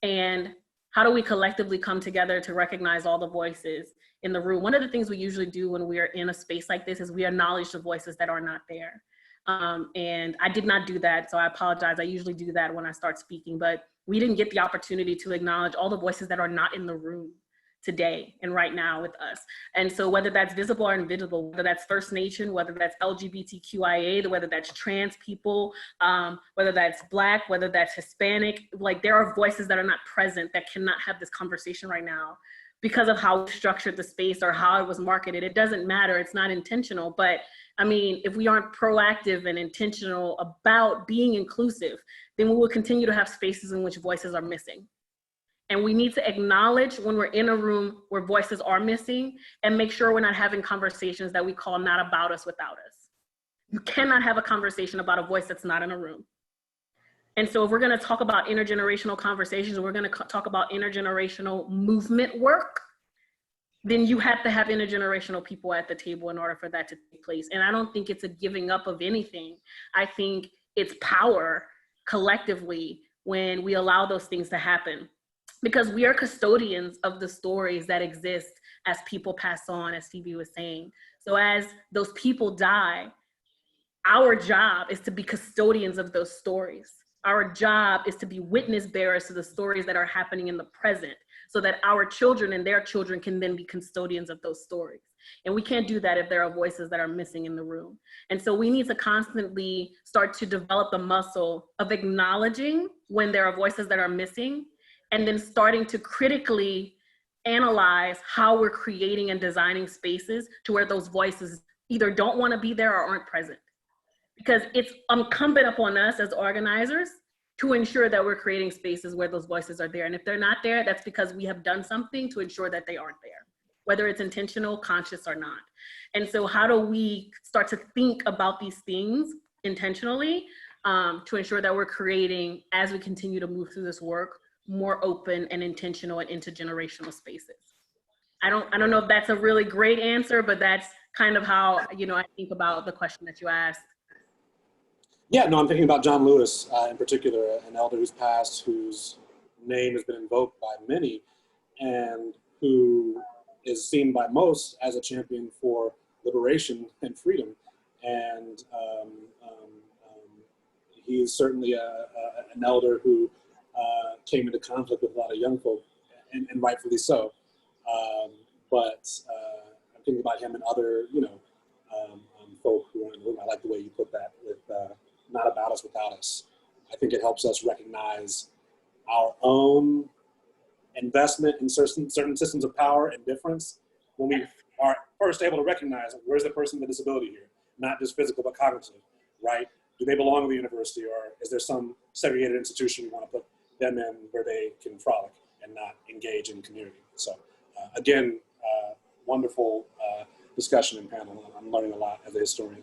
And how do we collectively come together to recognize all the voices in the room? One of the things we usually do when we are in a space like this is we acknowledge the voices that are not there. And I did not do that, so I apologize. I usually do that when I start speaking, but we didn't get the opportunity to acknowledge all the voices that are not in the room today and right now with us. And so whether that's visible or invisible, whether that's First Nation, whether that's LGBTQIA, whether that's trans people, whether that's Black, whether that's Hispanic, like there are voices that are not present that cannot have this conversation right now because of how we structured the space or how it was marketed. It doesn't matter, it's not intentional, but I mean, if we aren't proactive and intentional about being inclusive, then we will continue to have spaces in which voices are missing. And we need to acknowledge when we're in a room where voices are missing and make sure we're not having conversations that we call not about us without us. You cannot have a conversation about a voice that's not in a room. And so if we're gonna talk about intergenerational conversations, we're gonna talk about intergenerational movement work, then you have to have intergenerational people at the table in order for that to take place. And I don't think it's a giving up of anything. I think it's power collectively when we allow those things to happen. Because we are custodians of the stories that exist as people pass on, as Phoebe was saying. So as those people die, our job is to be custodians of those stories. Our job is to be witness bearers to the stories that are happening in the present so that our children and their children can then be custodians of those stories. And we can't do that if there are voices that are missing in the room. And so we need to constantly start to develop the muscle of acknowledging when there are voices that are missing, and then starting to critically analyze how we're creating and designing spaces to where those voices either don't want to be there or aren't present. Because it's incumbent upon us as organizers to ensure that we're creating spaces where those voices are there. And if they're not there, that's because we have done something to ensure that they aren't there, whether it's intentional, conscious, or not. And so how do we start to think about these things intentionally to ensure that we're creating, as we continue to move through this work, more open and intentional and intergenerational spaces? I don't know if that's a really great answer, but that's kind of how, I think about the question that you asked. Yeah, no, I'm thinking about John Lewis in particular, an elder who's passed, whose name has been invoked by many, and who is seen by most as a champion for liberation and freedom. And he is certainly an elder who came into conflict with a lot of young folk, and rightfully so. But I'm thinking about him and other, folk who are in the room. I like the way you put that with not about us without us. I think it helps us recognize our own investment in certain systems of power and difference when we are first able to recognize where's the person with disability here, not just physical but cognitive, right? Do they belong to the university, or is there some segregated institution you want to put them in where they can frolic and not engage in community? So again, wonderful discussion and panel. I'm learning a lot as a historian.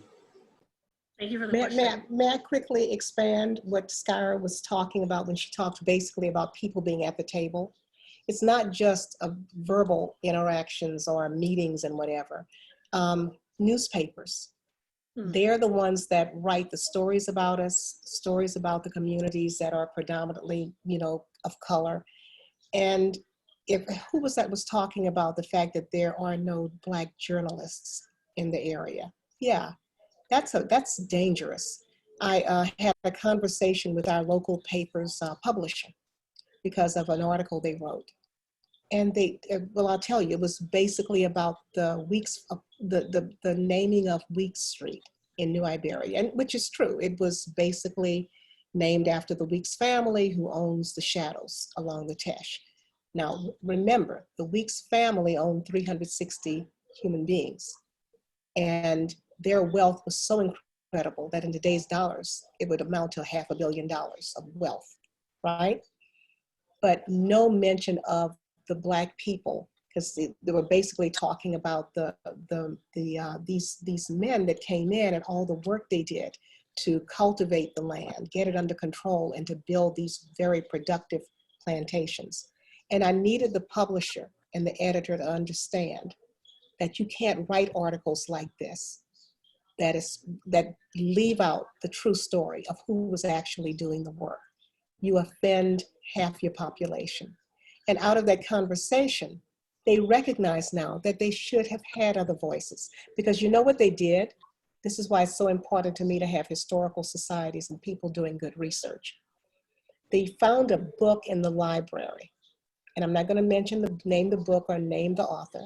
Thank you for the question. May I quickly expand what Skyra was talking about when she talked basically about people being at the table? It's not just verbal interactions or meetings and whatever. Newspapers. They're the ones that write the stories about us, stories about the communities that are predominantly, of color. And who was that was talking about the fact that there are no Black journalists in the area? Yeah, that's dangerous. I had a conversation with our local paper's publisher because of an article they wrote. And well, I'll tell you, it was basically about the the naming of Weeks Street in New Iberia, and which is true. It was basically named after the Weeks family who owns the shadows along the Teche. Now, remember, the Weeks family owned 360 human beings, and their wealth was so incredible that in today's dollars, it would amount to $500 million of wealth, right? But no mention of the Black people, because they were basically talking about these men that came in and all the work they did to cultivate the land, get it under control, and to build these very productive plantations. And I needed the publisher and the editor to understand that you can't write articles like this that leave out the true story of who was actually doing the work. You offend half your population. And out of that conversation, they recognize now that they should have had other voices, because you know what they did? This is why it's so important to me to have historical societies and people doing good research. They found a book in the library, and I'm not going to name the book or name the author,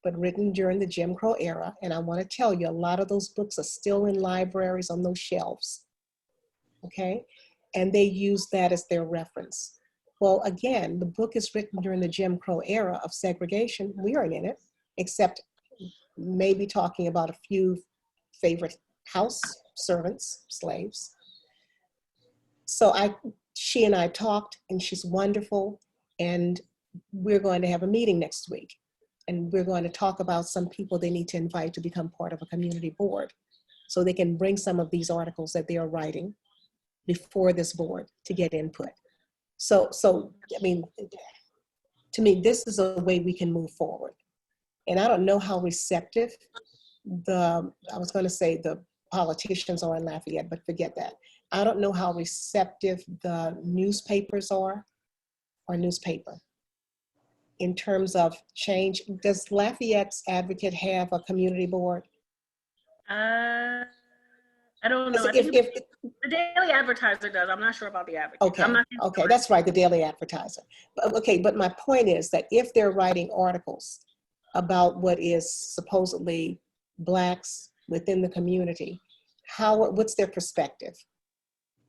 but written during the Jim Crow era. And I want to tell you, a lot of those books are still in libraries on those shelves, okay? And they use that as their reference. Well, again, the book is written during the Jim Crow era of segregation. We aren't in it, except maybe talking about a few favorite house servants, slaves. So she and I talked, and she's wonderful. And we're going to have a meeting next week. And we're going to talk about some people they need to invite to become part of a community board, so they can bring some of these articles that they are writing before this board to get input. So I mean, to me, this is a way we can move forward. And I don't know how receptive I was going to say the politicians are in Lafayette, but forget that. I don't know how receptive the newspapers are, or newspaper, in terms of change. Does Lafayette's Advocate have a community board? I don't know. The Daily Advertiser does. I'm not sure about the Advocate. Okay, that's right, the Daily Advertiser. But my point is that if they're writing articles about what is supposedly Blacks within the community, what's their perspective?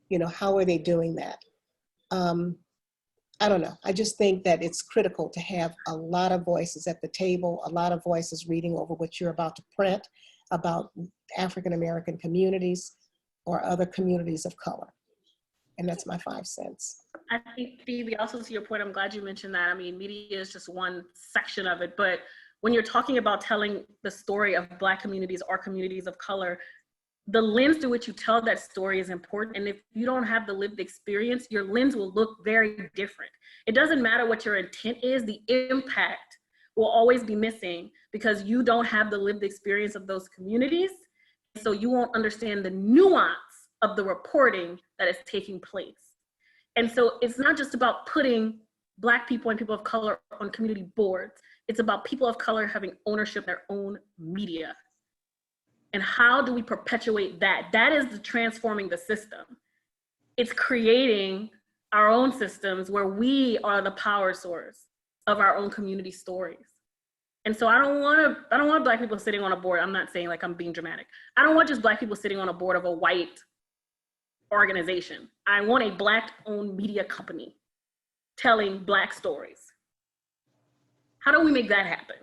You know, how are they doing that? I don't know. I just think that it's critical to have a lot of voices at the table, a lot of voices reading over what you're about to print about African-American communities or other communities of color. And that's my 5 cents. I think, Phoebe, also to your point, I'm glad you mentioned that. I mean, media is just one section of it, but when you're talking about telling the story of Black communities or communities of color, the lens through which you tell that story is important. And if you don't have the lived experience, your lens will look very different. It doesn't matter what your intent is, the impact will always be missing because you don't have the lived experience of those communities. So you won't understand the nuance of the reporting that is taking place. And so it's not just about putting Black people and people of color on community boards. It's about people of color having ownership of their own media. And how do we perpetuate that? That is the transforming the system. It's creating our own systems where we are the power source of our own community stories. And so I don't want Black people sitting on a board. I'm not saying like I'm being dramatic. I don't want just Black people sitting on a board of a white organization. I want a Black-owned media company telling Black stories. How do we make that happen?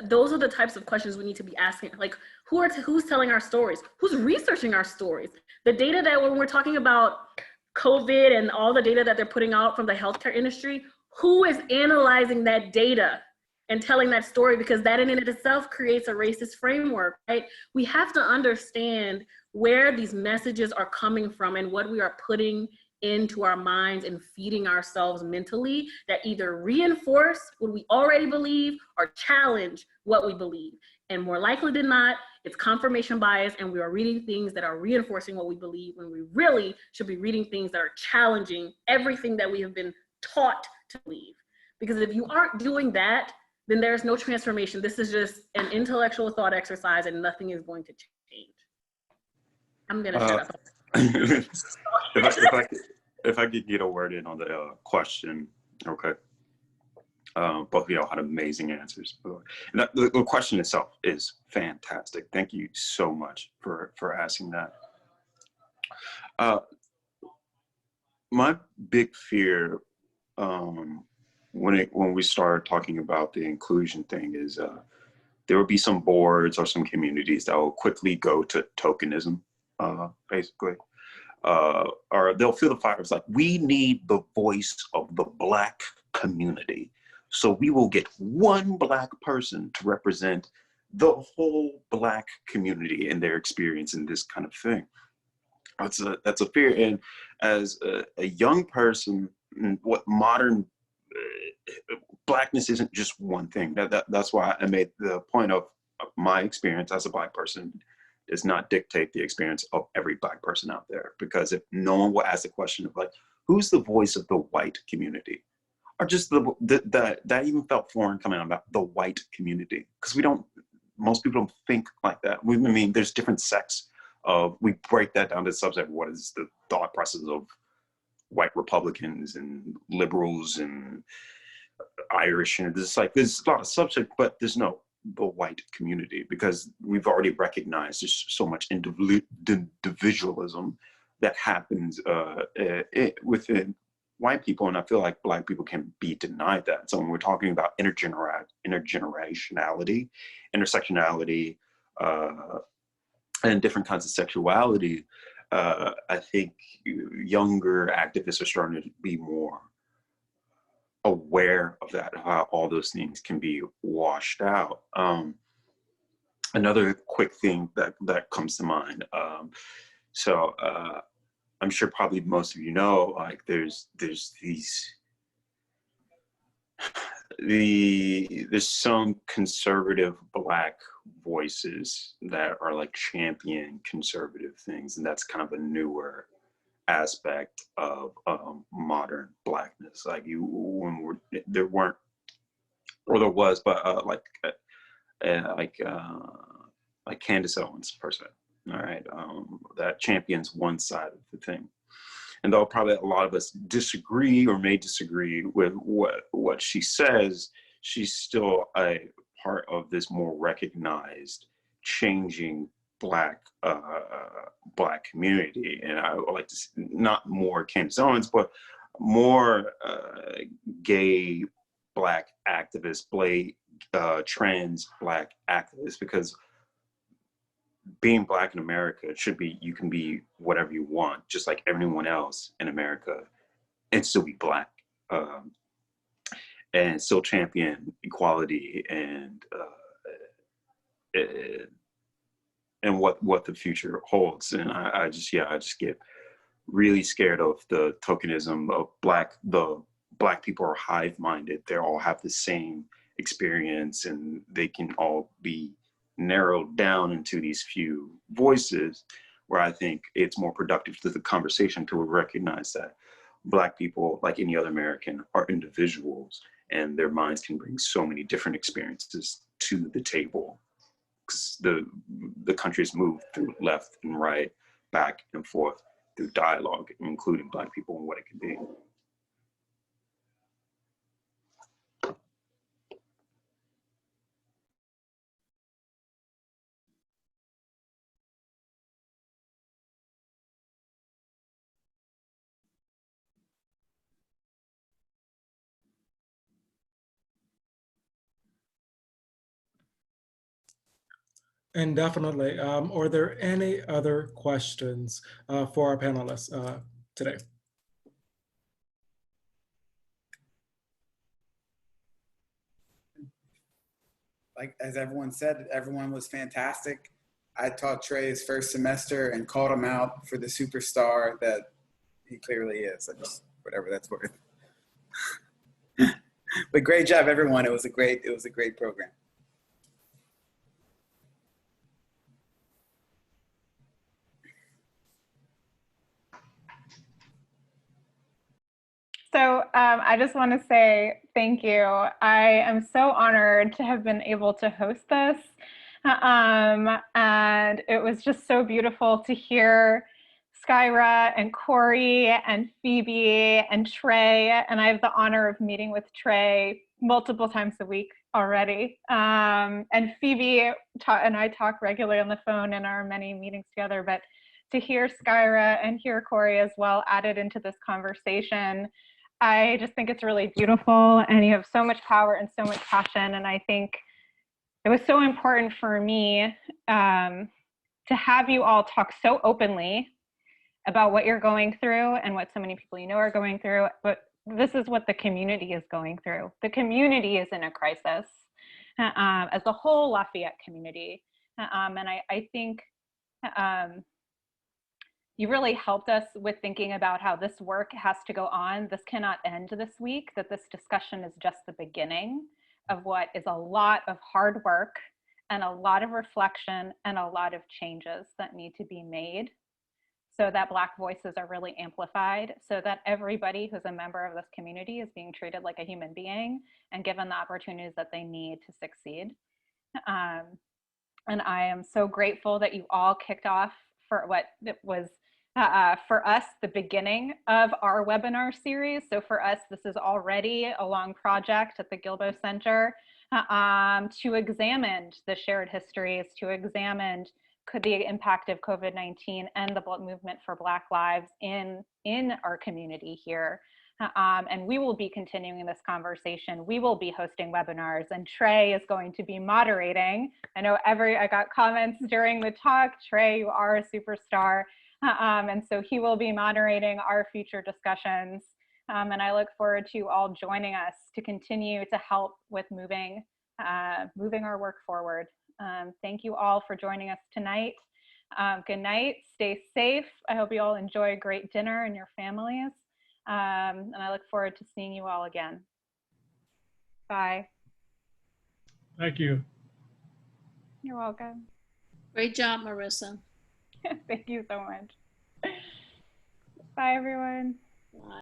Those are the types of questions we need to be asking. Like, who's telling our stories? Who's researching our stories? The data that when we're talking about COVID and all the data that they're putting out from the healthcare industry, who is analyzing that data and telling that story? Because that in and of itself creates a racist framework, right? We have to understand where these messages are coming from and what we are putting into our minds and feeding ourselves mentally that either reinforce what we already believe or challenge what we believe. And more likely than not, it's confirmation bias, and we are reading things that are reinforcing what we believe when we really should be reading things that are challenging everything that we have been taught to believe. Because if you aren't doing that, then there's no transformation. This is just an intellectual thought exercise and nothing is going to change. I'm gonna shut up. If I could get a word in on the question, okay. Both of y'all had amazing answers. And the question itself is fantastic. Thank you so much for asking that. My big fear when we start talking about the inclusion thing is there will be some boards or some communities that will quickly go to tokenism, basically. Or they'll feel the fire. It's like, we need the voice of the Black community. So we will get one Black person to represent the whole Black community and their experience in this kind of thing. That's a fear. And as a young person, what modern Blackness isn't just one thing. That's why I made the point of my experience as a Black person does not dictate the experience of every Black person out there. Because if no one will ask the question of like, who's the voice of the white community? Or just that even felt foreign coming out about the white community. Because most people don't think like that. I mean, there's different sects of, we break that down to the subset of what is the thought process of white Republicans and liberals and Irish, and there's a lot of subject, but there's no the white community, because we've already recognized there's so much individualism that happens within white people, and I feel like Black people can be denied that. So when we're talking about intergenerationality, intersectionality, and different kinds of sexuality, I think younger activists are starting to be more aware of that, how all those things can be washed out. Another quick thing that comes to mind. I'm sure probably most of you know, like there's some conservative Black voices that are like champion conservative things, and that's kind of a newer aspect of modern Blackness. Like there weren't, or there was, but like Candace Owens per se. All right, that champions one side of the thing. And though probably a lot of us disagree or may disagree with what she says, she's still a part of this more recognized, changing Black community. And I would like to see not more Candace Owens, but more gay Black activists, trans Black activists, because being Black in America should be, you can be whatever you want, just like everyone else in America, and still be Black, and still champion equality and what the future holds. And I just get really scared of the tokenism of the Black people are hive-minded. They all have the same experience, and they can all be narrowed down into these few voices, where I think it's more productive to the conversation to recognize that Black people, like any other American, are individuals, and their minds can bring so many different experiences to the table. Because the country's moved through left and right, back and forth through dialogue, including Black people and what it can be. And definitely, are there any other questions for our panelists today? Like, as everyone said, everyone was fantastic. I taught Trey his first semester and called him out for the superstar that he clearly is. I just, whatever that's worth. But great job, everyone. It was a great program. So I just want to say thank you. I am so honored to have been able to host this. And it was just so beautiful to hear Skyra and Corey and Phoebe and Trey, and I have the honor of meeting with Trey multiple times a week already. And Phoebe and I talk regularly on the phone in our many meetings together, but to hear Skyra and hear Corey as well added into this conversation, I just think it's really beautiful, and you have so much power and so much passion, and I think it was so important for me to have you all talk so openly about what you're going through and what so many people you know are going through, but this is what the community is going through. The community is in a crisis, as the whole Lafayette community. And I think you really helped us with thinking about how this work has to go on. This cannot end this week, that this discussion is just the beginning of what is a lot of hard work and a lot of reflection and a lot of changes that need to be made, so that Black voices are really amplified, so that everybody who's a member of this community is being treated like a human being and given the opportunities that they need to succeed. And I am so grateful that you all kicked off for what it was, for us, the beginning of our webinar series. So for us, this is already a long project at the Gilbo Center to examine the shared histories, to examine the impact of COVID-19 and the movement for Black lives in our community here. And we will be continuing this conversation. We will be hosting webinars, and Trey is going to be moderating. I know I got comments during the talk, Trey, you are a superstar. And so he will be moderating our future discussions. And I look forward to you all joining us to continue to help with moving our work forward. Thank you all for joining us tonight. Good night, stay safe. I hope you all enjoy a great dinner and your families. And I look forward to seeing you all again. Bye. Thank you. You're welcome. Great job, Marissa. Thank you so much. Bye, everyone. Bye.